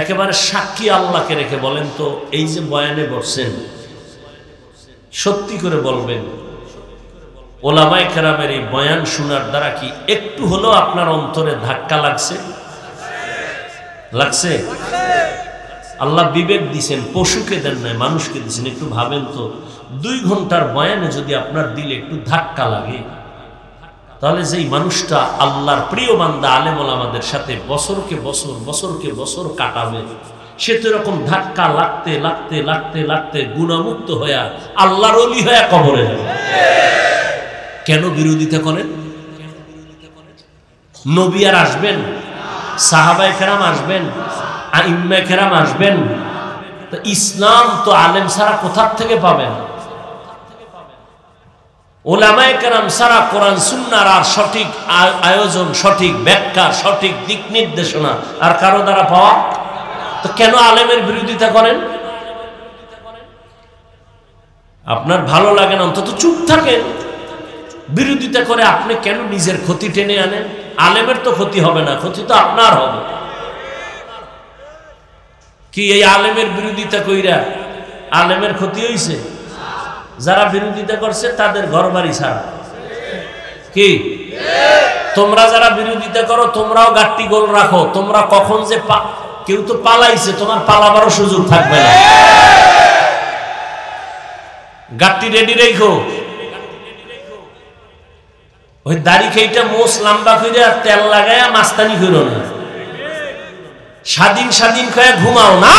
একেবারে সাক্ষী আল্লাহকে রেখে বলেন তো, এই যে বয়ানে বসছেন সত্যি করে বলবেন, ওলামায়ে কেরামের এই বয়ান শোনার দ্বারা কি একটু হলেও আপনার অন্তরে ধাক্কা লাগছে? লাগছে? আল্লাহ বিবেক দিছেন, পশুকে দেন নাই, মানুষকে দিছেন। একটু ভাবেন তো, 2 ঘন্টার বয়ানে যদি আপনার দিলে একটু ধাক্কা লাগে, তাহলে যেই মানুষটা আল্লাহর প্রিয় বান্দা আলেম ওলামাদের সাথে বছরকে বছর কাটাবে, সে তো এরকম ধাক্কা লাগতে লাগতে লাগতে লাগতে গুণামুক্ত হয়ে আল্লাহর ওলি হয়ে কবরে যাবে। কেন বিরোধিতা করেন? নবী আর আসবেন, সাহাবায়ে কেরাম আসবেন, আইম্মায়ে কেরাম আসবেন, তো ইসলাম তো আলেম ছাড়া কোথা থেকে পাবেন? ওলামায়ে কেরাম ছাড়া কোরআন সুন্নাহর আর সঠিক আয়োজন, সঠিক ব্যাখ্যা, সঠিক দিক নির্দেশনা আর কারো দ্বারা পাওয়া। তো কেন আলেমের বিরোধিতা করেন? আপনার ভালো লাগে না, অন্তত চুপ থাকেন। বিরোধিতা করে আপনি কেন নিজের ক্ষতি টেনে আনেন? আলেমের তো ক্ষতি হবে না, ক্ষতি তো আপনার হবে। কি এই আলেমের বিরোধিতা কইরা আলেমের ক্ষতি হইছে? যারা বিরোধিতা করছে তাদের ঘরবাড়ি ছাড়া। কি তোমরা যারা বিরোধিতা করো, তোমরাও গাট্টি গোল রাখো। তোমরা কখন যে কেউ তো পালাইছে, তোমার পালাবারও সুযোগ থাকবে না। গাট্টি রেডি রেখো। ওই দাড়ি খেইটা মোষ লম্বা করে তেল লাগায়া মাস্তানি করো না। স্বাধীন স্বাধীন খেয়ে ঘুমাও না।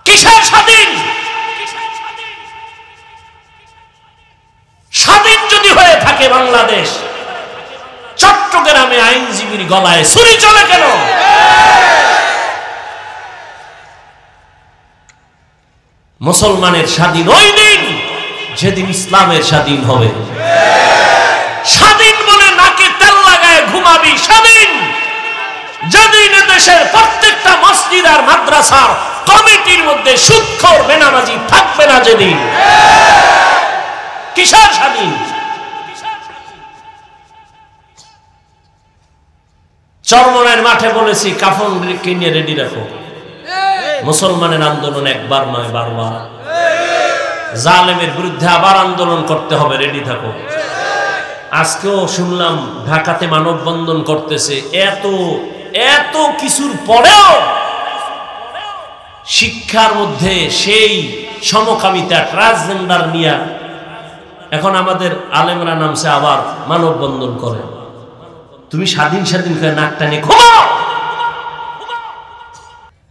কিসের স্বাধীন? স্বাধীন যদি হয়ে থাকে বাংলাদেশ, চট্টগ্রামে আইনজীবীর গলায় ছুরি চলে কেন? মুসলমানের স্বাধীন ওই দিন যেদিন ইসলামের স্বাধীন হবে। স্বাধীন বলে নাকে তেল লাগায় ঘুমাবি স্বাধীন যেদিন দেশের প্রত্যেকটা মসজিদ আর মাদ্রাসার কমিটির মধ্যে সুদখোর বেনামাজি থাকবে না যেদিন। কিসের স্বাধীন? চরমনের মাঠে বলেছি, কাফন কিনে রেডি রাখো। মুসলমানের আন্দোলন একবার নয়, বারবার। জালেমের বিরুদ্ধে আবার আন্দোলন করতে হবে, রেডি থাকো। আজকেও শুনলাম ঢাকাতে মানববন্ধন করতেছে। এত কিছুর পরেও শিক্ষার মধ্যে সেই সমকামিতা, ট্রান্সজেন্ডার নিয়ে এখন আমাদের আলেমরা নামছে আবার মানববন্ধন করে। তুমি স্বাধীন স্বাধীন করে নাক টানে ঘুমাও।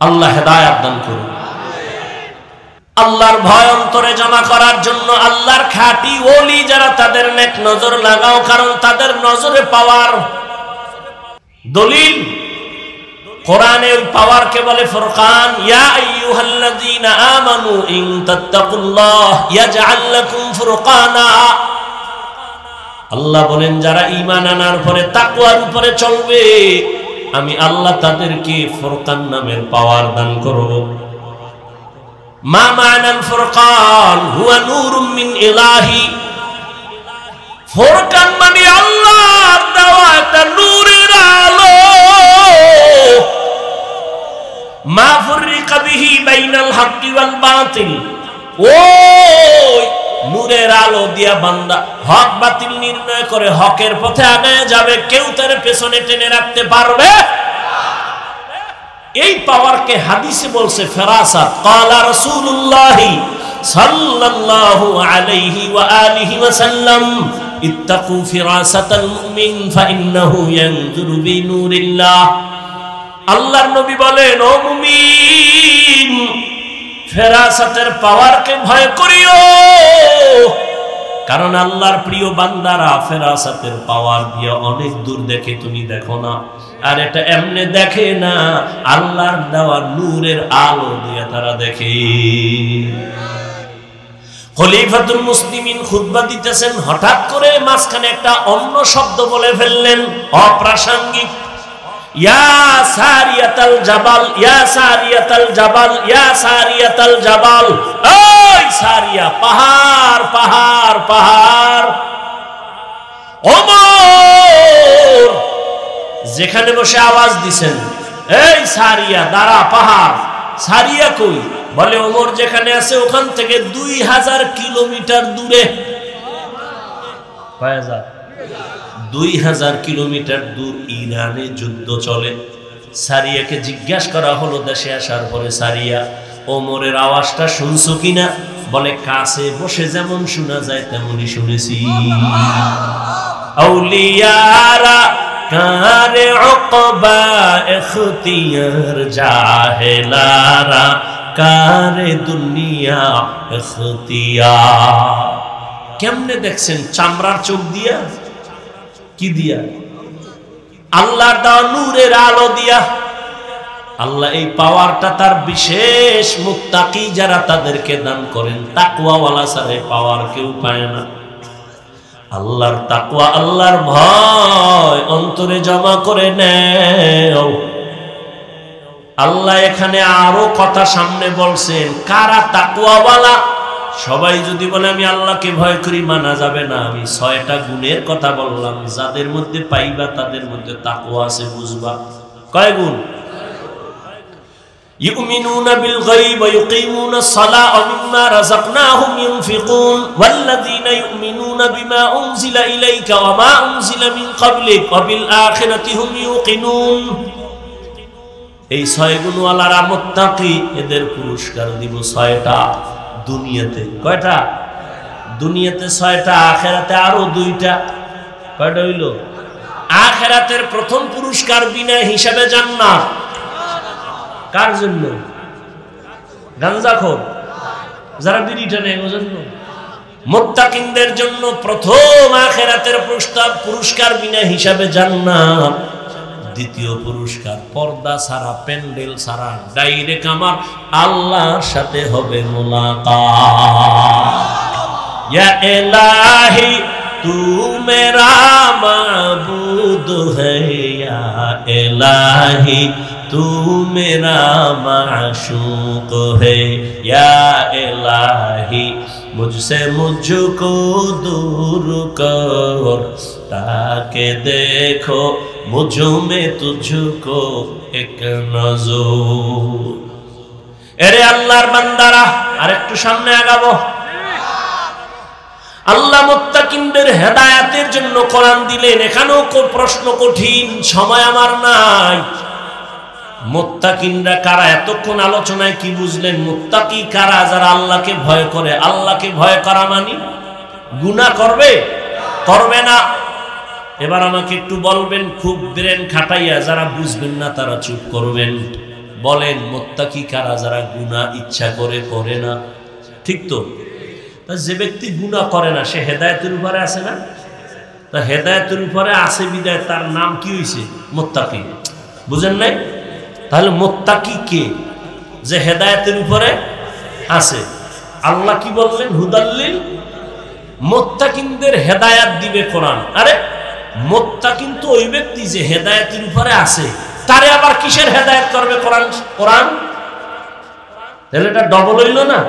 আল্লাহ হেদায়েত দান করুন। আল্লাহর ভয় অন্তরে জমা করার জন্য আল্লাহর খাঁটি ওলি যারা, তাদের নেক নজর লাগাও, কারণ তাদের নজরে পাওয়ার দলিল কোরআনে ওই পাওয়ারকে বলে ফুরকান। ইয়া আইয়ুহাল্লাযীনা আমানু ইন তাত্তাকুল্লাহ ইয়াজআল লাকুম ফুরকানা। আল্লাহ বলেন যারা ঈমান আনার পরে তাকওয়ার উপরে চলবে, আমি আল্লাহ তাদেরকে ফুরকান নামের পাওয়ার দান করব। মা মানাল ফুরকান হুয়া নূরুম মিন ইলাহি। ফুরকান মানে আল্লাহর দেওয়া একটা নূরের আলো। মা ফুররিকা বিহি বাইনাল হাক্কি ওয়াল বাতিল। ওই নূরের আলো দিয়া বান্দা হক বাতিল নির্ণয় করে হকের পথে আগায় যাবে। কেউ তার পেছনে টেনে রাখতে পারবে? এই পাওয়ারকে হাদিসে বলছে ফেরাসাত। ক্বালা রাসূলুল্লাহ সাল্লাল্লাহু আলাইহি ওয়া আলিহি ওয়া সাল্লাম ইত্তাকু ফিরাসাতাল মুমিন ফাইন্নাহু ইয়ানজুরু বিনূরিল্লাহ। আল্লাহর নবী বলেন, ও মুমিন, ফেরাসাতের পাওয়ারকে ভয় করিও। কারণ আল্লাহর প্রিয় বান্দারা ফেরাসাতের পাওয়ার দিয়ে অনেক দূর দেখে, তুমি দেখো না। আর এটা এমনি দেখে না, আল্লাহর দেওয়া নূরের আলো দিয়ে তারা দেখে। খলিফাতুল মুসলিমিন খুতবা দিতেছেন, হঠাৎ করে মাঝখানে একটা অন্য শব্দ বলে ফেললেন, অপ্রাসঙ্গিক। ইয়া সারিয়াতাল জাবাল, ইয়া সারিয়াতাল জাবাল, ইয়া সারিয়াতাল জাবাল। এই সারিয়া, পাহাড় পাহাড় পাহাড়। ওমর যেখানে বসে আওয়াজ দিছেন, এই সারিয়া দাঁড়া, পাহাড়। সারিয়া কই? বলে ওমর যেখানে আছে ওখান থেকে 2000 কিলোমিটার দূরে। 2000 কিলোমিটার দূর ইরানে যুদ্ধ চলে। সারিয়াকে জিজ্ঞাসা করা হলো দেশে আসার পরে, সারিয়া ওমরের আওয়াজটা শুনছো কিনা? বলে কাছে বসে যেমন শোনা যায় তেমনই শুনেছি। আউলিয়ারা কারে উকবা ইখতিয়ার, জাহেলারা কারে দুনিয়া ইখতিয়ার। কেমনে দেখছেন? চামড়ার চোখ দিয়া, কি দিয়া? আল্লাহর দেওয়া নূরের আলো দিয়া। আল্লাহ এই পাওয়ারটা তার বিশেষ মুত্তাকি যারা তাদেরকে দান করেন। তাকওয়াওয়ালা ছাড়া পাওয়ার কেউ পায় না। আল্লাহর তাকওয়া, আল্লাহর ভয় অন্তরে জমা করে নেও। আল্লাহ এখানে আরো কথা সামনে বলছেন, কারা তাকওয়াওয়ালা। সবাই যদি বলে আমি আল্লাহকে ভয় করি, মানা যাবে না। আমি 6টা গুণের কথা বললাম, যাদের মধ্যে পাইবা তাদের মধ্যে তাকওয়া আছে, বুঝবা। কয় গুণ? ইউমিনুনা বিল গায়ব ওয়া ইউকিমুনাস সালাতা ওয়া মিম্মা রাযাকনাহুম ইউনফিকুন ওয়াল্লাযীনা ইউমিনুনা বিমা উনজিলা ইলাইকা ওয়া মা উনজিলা মিন ক্বাবলিক ওয়া বিল আখিরাতি হুম ইউকিনুন। এই 6 গুণওয়ালারা মুত্তাকি, এদের পুরস্কার দিব 6টা দুনিয়াতে। কয়টা? দুনিয়াতে 6টা, আখিরাতে আরো 2টা। কয়টা হইল? আখিরাতের প্রথম পুরস্কার বিনা হিসাবে জান্নাত। কার জন্য? গাঞ্জাখোর যারা বিড়ি টানে, জন্য। মুত্তাকিনদের জন্য প্রথম আখিরাতের পুরস্কার বিনা হিসাবে জান্নাত। দ্বিতীয় পুরস্কার পর্দা ছাড়া, প্যান্ডেল ছাড়া, ডাইরেক্ট আমার আল্লাহর সাথে হবে মুলাকাত। ইয়া ইলাহি তু মেরা মাবুদ হ্যায়, ইয়া ইলাহি তু মেরা মাশূক হ্যায়, ইয়া ইলাহি মুঝসে মুঝকো দূর কর, তাকে দেখো মুঝ মে তুঝকো এক নজর। এরে আল্লাহর বান্দারা, আরেকটু সামনে আগাবো। আল্লাহ মুত্তাকিনদের হেদায়েতের জন্য কোরআন দিলেন। এখানেও প্রশ্ন কঠিন, সময় আমার নাই। মুত্তাকিনরা কারা? এতক্ষণ আলোচনায় কি বুঝলেন? মুত্তাকি কারা? যারা আল্লাহকে ভয় করে। আল্লাহকে ভয় করা মানে গুনাহ করবে? করবে না। এবার আমাকে একটু বলবেন, খুব ব্রেন খাটাইয়া, যারা বুঝবেন না তারা চুপ করবেন। বলেন মুত্তাকি কারা? যারা গুনাহ ইচ্ছা করে করে না। ঠিক তো? যে ব্যক্তি গুনাহ করে না সে হেদায়েতের উপরে আছে না? তা হেদায়েতের উপরে আছে বিদায় তার নাম কি হইছে? মুত্তাকি। বুঝেন নাই? তাহলে মুত্তাকি কে? যে হেদায়েতের উপরে আছে। আল্লাহ কি বললেন? হুদাল্লিল। মুত্তাকিনদের হেদায়েত দিবে কোরআন। আরে মুত্তাকিন তো ওই ব্যক্তি যে হেদায়েতের উপরে আছে, তারে আবার কিসের হেদায়েত করবে কোরআন? কোরআন তাহলে এটা ডবল হইল না?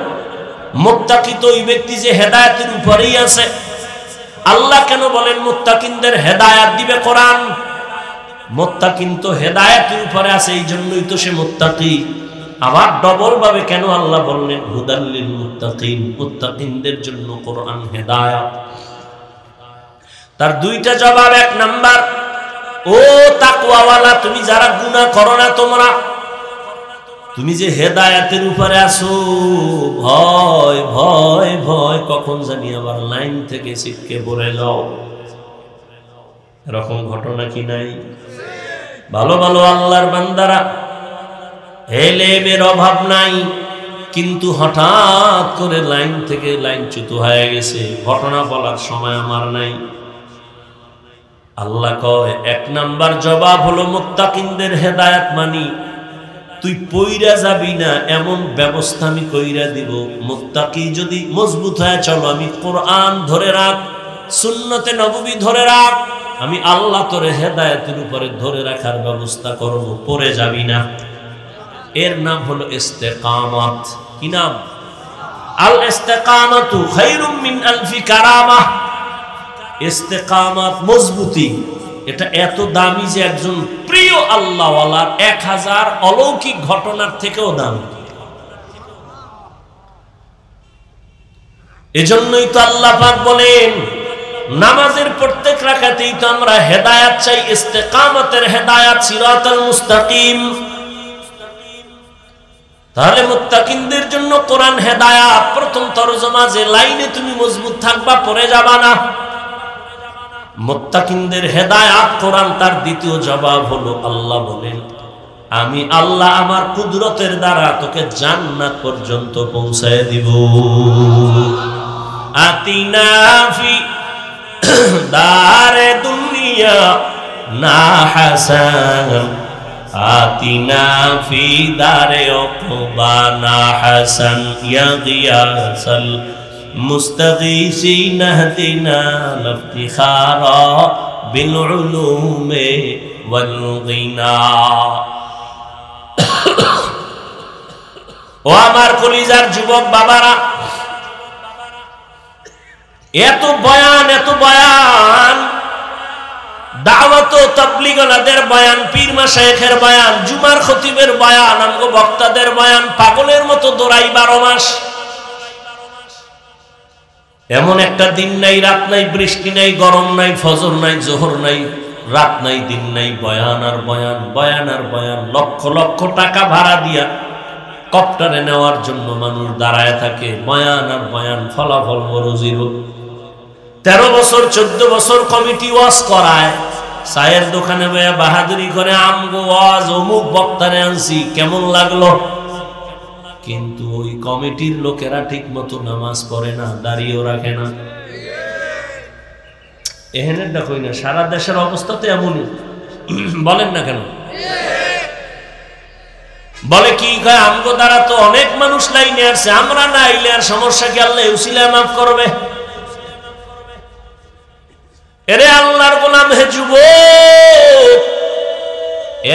মুত্তাকি তো ওই ব্যক্তি যে হেদায়েতের উপরেই আছে। আল্লাহ কেন বলেন মুত্তাকিনদের হেদায়েত দিবে কোরআন? মুত্তাকিন তো হেদায়েতের উপরে আছে, এই জন্যই তো সে মুত্তাকি। আবার ডবল ভাবে কেন আল্লাহ বললেন হুদাল্লিল মুত্তাকিন? মুত্তাকিনদের জন্য কোরআন হেদায়েত। তার 2টা জবাব। 1 নাম্বার, ও তাকওয়াওয়ালা, তুমি যারা গুনাহ করো না, তুমি যে হেদায়েতের উপরে আছো, ভয় ভয় ভয় কখন জানি আবার লাইন থেকে ছিটকে পড়ে যাও। এরকম ঘটনা কি নাই? ভালো ভালো আল্লাহর বান্দারা, এলেমের অভাব নাই, কিন্তু হঠাৎ করে লাইন থেকে লাইনচ্যুত হয়ে গেছে, ঘটনা বলার সময় আমার নাই। আল্লাহ কয় ১ নাম্বার জবাব হলো মুত্তাকিনদের হেদায়েত মানি, তুই পইরা যাবি না এমন ব্যবস্থা আমি কইরা দিব। মুত্তাকি যদি মজবুত হয়ে চলো, আমি কোরআন ধরে রাখ, সুন্নতে নববী ধরে রাখ, আমি আল্লাহ তোরে হেদায়েতের উপরে ধরে রাখার ব্যবস্থা করব, পড়ে যাবি না। এর নাম হলো ইস্তেকামত। কি নাম? আল ইস্তেকামাতু খায়রুম মিন আলফি কারামাহ। ইস্তেকামত মজবুতি, এটা এত দামি যে একজন প্রিয় আল্লাহওয়ালার 1000 অলৌকিক ঘটনার থেকেও দামি। এজন্যই তো আল্লাহ পাক বলেন নামাজের প্রত্যেক রাকাতেই তো আমরা হেদায়েত চাই, ইস্তেকামতের হেদায়েত, সিরাতাল মুস্তাকিম। তাহলে মুত্তাকিনদের জন্য কোরআন হেদায়েত। প্রথম তরজমা যে লাইনে তুমি মজবুত থাকবা, পড়ে যাবা না। মুত্তাকিনদের হেদায়েত কোরআন। তার দ্বিতীয় জবাব হলো আল্লাহ বলেন আমি আল্লাহ আমার কুদরতের দ্বারা তোকে জান্নাত পর্যন্ত পৌঁছায় দিব। আতিনা ফি দারে দুনিয়া না হাসান, আতিনা ফি দারে উকবা না হাসান, ইয়া গিয়াসাল মুস্তাগীসিন ইহদিনা লিফতিখারা বিল উলুমি ওয়াল গিনা। ও আমার কলিজার যুবক বাবারা, এত বয়ান, এত বয়ান, দাওয়াত ও তাবলীগওয়ালাদের বয়ান, পীর মাশায়েখের বয়ান, জুমার খতিবের বয়ান, আমগো বক্তাদের বয়ান, পাগলের মতো দৌড়াই 12 মাস। এমন একটা দিন নাই, রাত নাই, বৃষ্টি নাই, গরম নাই, ফজর নাই, জোহর নাই, রাত নাই, দিন নাই, বয়ান আর বয়ান, বয়ান আর বয়ান। লক্ষ লক্ষ টাকা ভাড়া দিয়া কপ্টারে নেওয়ার জন্য মানুষ দাঁড়ায় থাকে, বয়ান আর বয়ান, ফলাফল বড় জিরো। 13 বছর 14 বছর কমিটি ওয়াজ করায়, চায়ের দোকানে বয়া বাহাদুরি করে আমগো ওয়াজ অমুক বক্তারে আনছি, কেমন লাগলো? কিন্তু ওই কমিটির লোকেরা ঠিক মতো নামাজ পড়ে না, দাঁড়িয়েও রাখে না। এহেনের দেখই না, সারা দেশের অবস্থা তো এমনই। বলেন না কেন? বলে কি কয় আমগো দ্বারা তো অনেক মানুষ লাইনে আসছে, আমরা না আইলে আর সমস্যা কি, আল্লাহ উসিলায় মাফ করবে। এরে আল্লাহর গোলাম হে যুবক,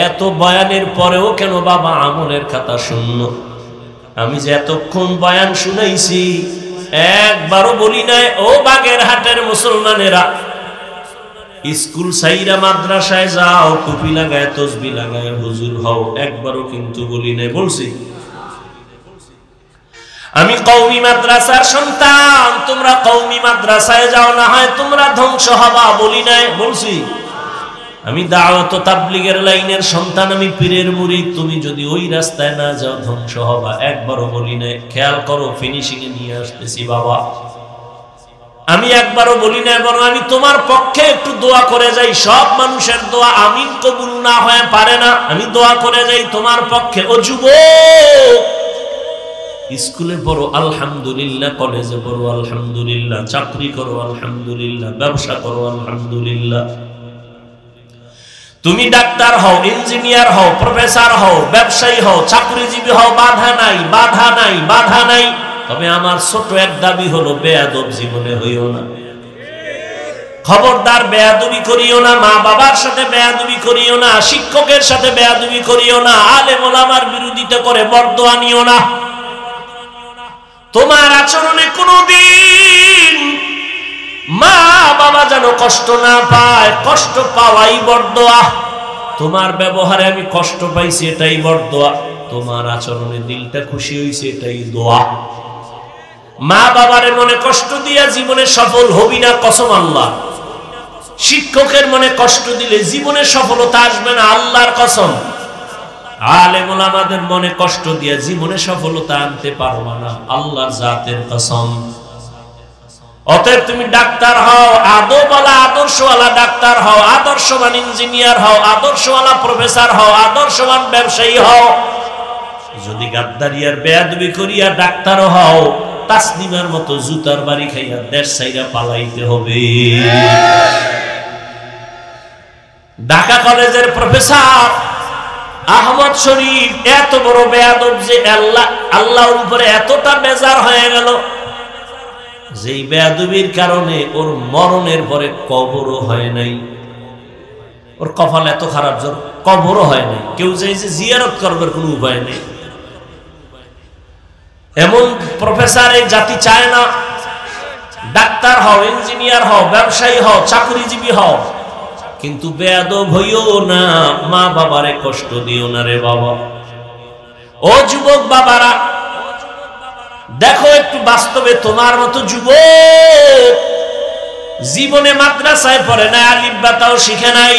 এত বয়ানের পরেও কেন বাবা আমলের খাতা শূন্য? আমি যে এতক্ষণ বয়ান শুনাইছি, একবারও বলি নাই ও বাগেরহাটের মুসলমানেরা স্কুল সাইরা মাদ্রাসায় যাও, টুপি লাগায় তসবি লাগায় হুজুর হও, একবারও কিন্তু বলি নাই। বলছি আমি কওমি মাদ্রাসার সন্তান, তোমরা কওমি মাদ্রাসায় যাও, না হয় তোমরা ধ্বংস হবা, বলি নাই। বলছি আমি দাওয়াত ও তাবলীগের লাইনের সন্তান, আমি পীরের মুরিদ, তুমি যদি ওই রাস্তায় না যাও ধ্বংস হবা, একবারও বলি নাই। খেয়াল করো, ফিনিশিং এ নিয়ে আসতেছি বাবা। আমি একবারও বলি না, বরং আমি তোমার পক্ষে একটু দোয়া করে যাই। সব মানুষের দোয়া আমিন কবুল না হয়ে পারে না, আমি দোয়া করে যাই তোমার পক্ষে। ও যুবক, স্কুলে পড়ো আলহামদুলিল্লাহ, কলেজে পড়ো আলহামদুলিল্লাহ, চাকরি করো আলহামদুলিল্লাহ, ব্যবসা করো আলহামদুলিল্লাহ। তুমি ডাক্তার হও, ইঞ্জিনিয়ার হও, প্রফেসর হও, ব্যবসায়ী হও, চাকরিজীবী হও, বাধা নাই, বাধা নাই, বাধা নাই। তবে আমার ছোট এক দাবি হলো, বেয়াদব জীবনে হইও না। খবরদার বেয়াদবি করিও না, মা বাবার সাথে বেয়াদবি করিও না, শিক্ষকের সাথে বেয়াদবি করিও না, আলেম ওলামার বিরোধিতা করে বরদোয়া নিও না। তোমার আচরণে কোনদিন মা বাবা যেন কষ্ট না পায়, কষ্ট পাওয়াই বরদোয়া। তোমার ব্যবহারে আমি কষ্ট পাইছি, এটাই বরদোয়া। তোমার আচরণে দিলটা খুশি হইছে, এটাই দোয়া। মা বাবারে মনে কষ্ট দিয়া জীবনে সফল হবি না, কসম আল্লাহ। শিক্ষকের মনে কষ্ট দিলে জীবনে সফলতা আসবে না, আল্লাহর কসম। আলেম ওলামাদের মনে কষ্ট দিয়া জীবনে সফলতা আনতে পারবা না, আল্লাহর জাতের কসম। অতএব তুমি ডাক্তার হও, আদবওয়ালা আদর্শওয়ালা ডাক্তার হও, আদর্শবান ইঞ্জিনিয়ার হও, আদর্শওয়ালা প্রফেসর হও, আদর্শবান ব্যবসায়ী হও। যদি গাদ্দারি আর বেয়াদবি করিয়া ডাক্তারও হও, তাসলিমার মতো জুতার বাড়ি খাইয়া দেশ ছাইরা পালাইতে হবে। ঢাকা কলেজের প্রফেসর আহমদ শরীফ এত বড় বেয়াদব যে আল্লাহর উপরে এতটা বেজার হয়ে গেল, যেই বেয়াদবির কারণে ওর মরণের পরে কবরও হয় নাই। ওর কপাল এত খারাপ যে কবরও হয় নাই। কেউ যে জিয়ারত করবার কোনো উপায় নেই। এমন প্রফেসর এই জাতি চায় না। ডাক্তার হও, ইঞ্জিনিয়ার হও, ব্যবসায়ী হও, চাকরিজীবী হও, কিন্তু বেয়াদব হইও না। মা বাবারে কষ্ট দিও না রে বাবা। ও যুবক বাবারা, দেখো একটু বাস্তবে, তোমার মতো যুবক জীবনে মাদ্রাসায় পড়ে না, আলিফ বা তাও শিখে নাই,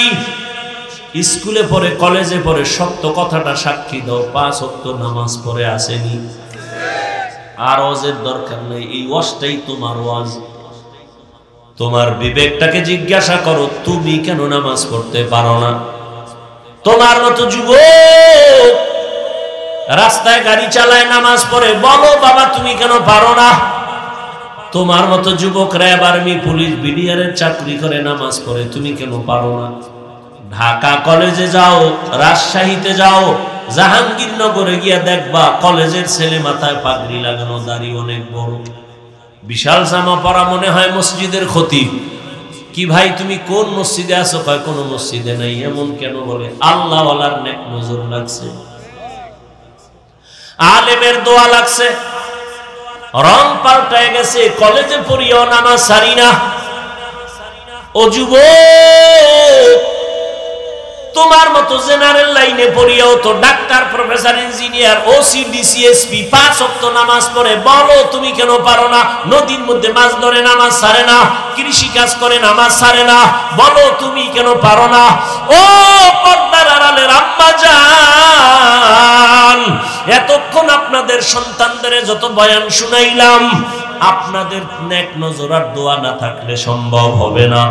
স্কুলে পড়ে, কলেজে পড়ে, সত্য কথাটা সাক্ষী দাও, 5 ওয়াক্ত নামাজ পড়ে আসেনি। আর ওয়াজের দরকার নেই, এই ওয়াজটাই তোমার ওয়াজ। তোমার বিবেকটাকে জিজ্ঞাসা করো, তুমি কেন নামাজ পড়তে পারো না? তোমার মতো যুবক রাস্তায় গাড়ি চালায়, নামাজ পড়ে, বলো বাবা তুমি কেন পারো না? তোমার মতো যুবক র্যাব, আর্মি, পুলিশ, বিডিআরের চাকরি করে, নামাজ পড়ে, তুমি কেন পারো না? ঢাকা কলেজে যাও, রাজশাহীতে যাও, জাহাঙ্গীরনগরে গিয়া দেখবা কলেজের ছেলে মাথায় পাগড়ি লাগানো, দাড়ি অনেক বড়, বিশাল জামা পরা, মনে হয় মসজিদের খতিব। কি ভাই তুমি কোন মসজিদে আছো? কয় কোন মসজিদে নাই। এমন কেন? বলে আল্লাহ ওয়ালার নেক নজর লাগছে, আলেমের দোয়া লাগছে, রং পাল্টায় গেছে, কলেজে পড়িয়াও নামাজ সারি না। ও যুবক, তোমার মতো জেনারেল লাইনে পড়িয়াও তো doctor, professor, engineer, OC, DC, SP 5 ওয়াক্ত নামাজ পড়ে, বলো তুমি কেন পারো না? নদীর মধ্যে মাছ ধরে, নামাজ ছাড়ে না, কৃষি কাজ করে, নামাজ ছাড়ে না, বলো তুমি কেন পারো না? ও পর্দার আড়ালের আম্মা জান, এতক্ষণ আপনাদের সন্তানদের যত বয়ান শুনাইলাম, আপনাদের নেক নজর আর দোয়া না থাকলে সম্ভব হবে না।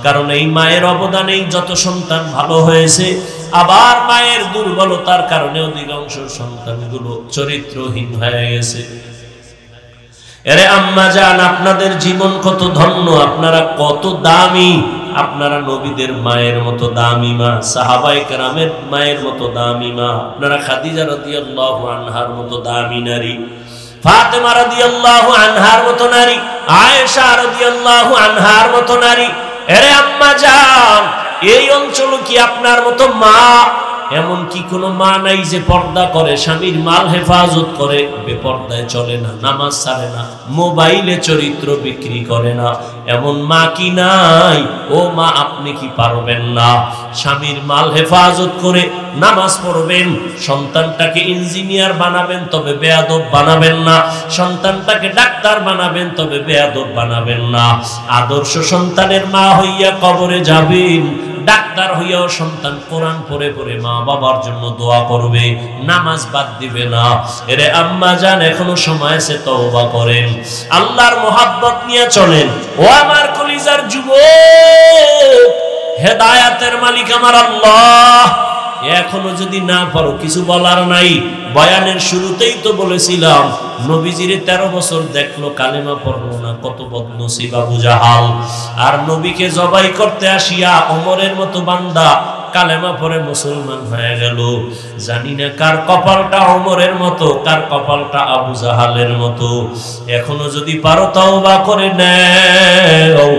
কারণ এই মায়ের অবদানেই যত সন্তান ভালো হয়েছে, আবার মায়ের দুর্বলতার কারণে অধিকাংশ সন্তানগুলো চরিত্রহীন হয়ে গেছে। এরে আম্মা জান, আপনাদের জীবন কত ধন্য, আপনারা কত দামি। আপনারা নবীদের মায়ের মতো দামি মা, সাহাবায়ে কেরামের মায়ের মতো দামি মা, আপনারা খাদিজা রাদিয়াল্লাহু আনহার মতো দামি নারী, ফাতেমা রাদিয়াল্লাহু আনহার মতো নারী, আয়েশা রাদিয়াল্লাহু আনহার মতো নারী। এরে আম্মা জান, এই অঞ্চল কি আপনার মতো মা? এমন কি কোনো মা নাই যে পর্দা করে, স্বামীর মাল হেফাজত করে, বেপর্দায় চলে না, নামাজ ছাড়ে না, মোবাইলে চরিত্র বিক্রি করে না? এমন মা কি নাই? ও মা, আপনি কি পারবেন না? স্বামীর মাল হেফাজত করে নামাজ পড়বেন, সন্তানটাকে ইঞ্জিনিয়ার বানাবেন, তবে বেয়াদব বানাবেন না। সন্তানটাকে ডাক্তার বানাবেন, তবে বেয়াদব বানাবেন না। আদর্শ সন্তানের মা হইয়া কবরে যাবেন, ডাক্তার হইয়াও সন্তান কোরআন পড়ে পড়ে মা বাবার জন্য দোয়া করবে, নামাজ বাদ দিবে না। এরে আম্মা জান, এখনো সময় আছে, তওবা করেন, আল্লাহর মোহাব্বত নিয়ে চলেন। ও আমার কলিজার যুবক, হেদায়াতের মালিক আমার আল্লাহ। এখনো যদি না পারো, কিছু বলার নাই। বয়ানের শুরুতেই তো বলেছিলাম, নবীজিরে 13 বছর দেখলো, কালেমা পড়লো না, কত বদনসিব আবু জাহাল। আর নবীকে জবাই করতে আসিয়া ওমরের মতো বান্দা কালেমা পড়ে মুসলমান হয়ে গেল। জানি না কার কপালটা ওমরের মতো, কার কপালটা আবু জাহালের মতো। এখনো যদি পারো তওবা করে নাও,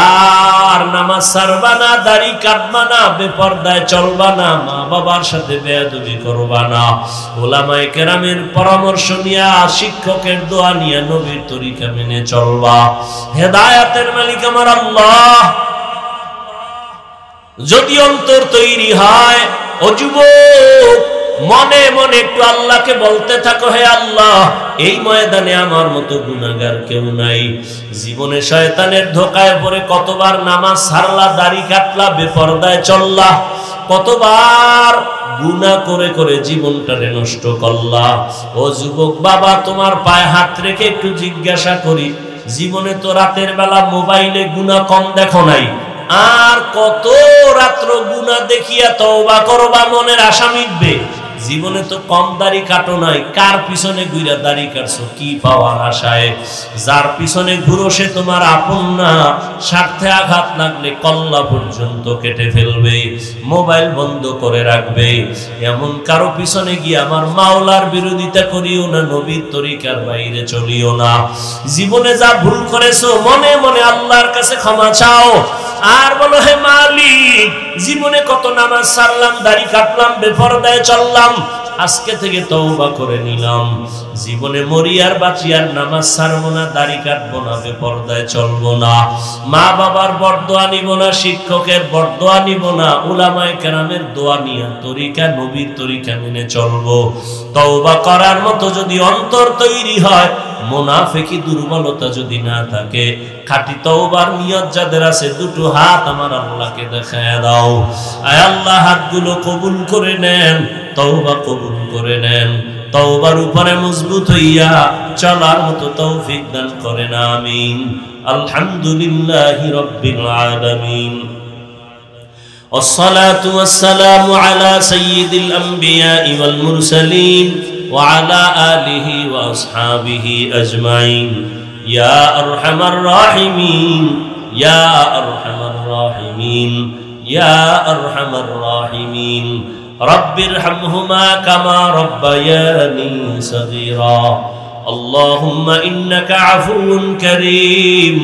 আর নামাজ ছাড়বা না, দাড়ি কাটবা না, বেপরদায় চলবা না, মা বাবার সাথে বেয়াদবি করবা না। ওলামায়ে কেরামের পরামর্শ নিয়া, শিক্ষকের দোয়া নিয়া, নবীর তরিকা মেনে চলবা। হেদায়াতের মালিক আমার আল্লাহ। যদি অন্তর তৈরি হয়, ও যুবক, মনে মনে একটু আল্লাহকে বলতে থাকো, হে আল্লাহ, এই ময়দানে আমার মতো গুনাহগার কেউ নাই। জীবনে শয়তানের ধোকায় পড়ে কতবার নামাজ ছাড়লা, দাড়ি কাটলা, বেপরদায় চললা, কতবার গুনাহ করে করে জীবনটারে নষ্ট করলা। ও যুবক বাবা, তোমার পায়ে হাত রেখে একটু জিজ্ঞাসা করি, জীবনে তো রাতের বেলা মোবাইলে গুনাহ কম দেখো নাই? আর কত রাত্র গুনাহ দেখিয়া তওবা করবা, মনের আশা মিটবে? জীবনে তো কম দাড়ি কাটো নাই, কার পিছনে ঘুরা দাড়ি কাটছো কি পাওয়ার আশায়? যার পিছনে ঘুরো সে তোমার আপন না, স্বার্থে আঘাত লাগলে কল্লা পর্যন্ত কেটে ফেলবে, মোবাইল বন্ধ করে রাখবে। এমন কারো পিছনে গিয়ে আমার মাওলার বিরোধিতা করিও না, নবীর তরিকার বাইরে চলিও না। জীবনে যা ভুল করেছো মনে মনে আল্লাহর কাছে ক্ষমা চাও, আর বলো হে মালিক, জীবনে কত নামাজ ছাড়লাম, দাড়ি কাটলাম, বেপরদায় চললাম, আজকে থেকে তওবা করে নিলাম। জীবনে মরি আর বাঁচি আর নামাজ ছাড়বো না, দাড়ি কাটবো না, বেপরদায় চলবো না, মা বাবার বরদোয়া নিব না, শিক্ষকের বরদোয়া নিব না, উলামায়ে কেরামের দোয়া নিয়ে তরিকা নবীর তরিকা মেনে চলবো। তওবা করার মতো যদি অন্তর তৈরি হয়, মুনাফিকি দুর্বলতা যদি না থাকে, খাঁটি তওবার নিয়ত যাদের আছে, দুটো হাত আমার আল্লাহকে দেখায় দাও। আয় আল্লাহ, হাতগুলো কবুল করে নেন, তওবা কবুল করে নেন, তওবার উপরে মজবুত হইয়া চলার মতো তৌফিক দান করেন, আমিন। আলহামদুলিল্লাহি রাব্বিল আলামিন। والصلاة والسلام على سيد الأنبياء والمرسلين وعلى آله وأصحابه أجمعين يا أرحم الراحمين يا أرحم الراحمين يا أرحم الراحمين رب ارحمهما كما ربياني صغيرا اللهم إنك عفو كريم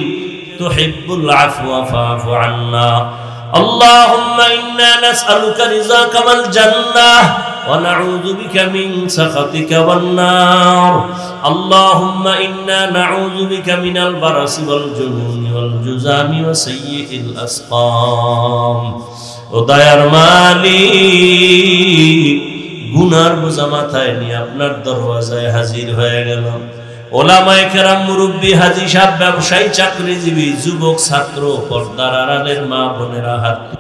تحب العفو فاعف عنا اللهم إنا نسألك رضاك والجنة ونعوذ بك من سخطك والنار اللهم إنا نعوذ بك من البرص والجنون والجذام وسيء الأسقام দয়ার মালিক, গুনার বোঝা মাথায় নিয়ে আপনার দরওয়াজায় হাজির হয়ে গেলাম। ওলামায়ে কেরাম, মুরব্বী, হাজী সাহেব, ব্যবসায়ী, চাকরিজীবী, যুবক, ছাত্র, পর্দার আড়ালের মা বোনেরা হাত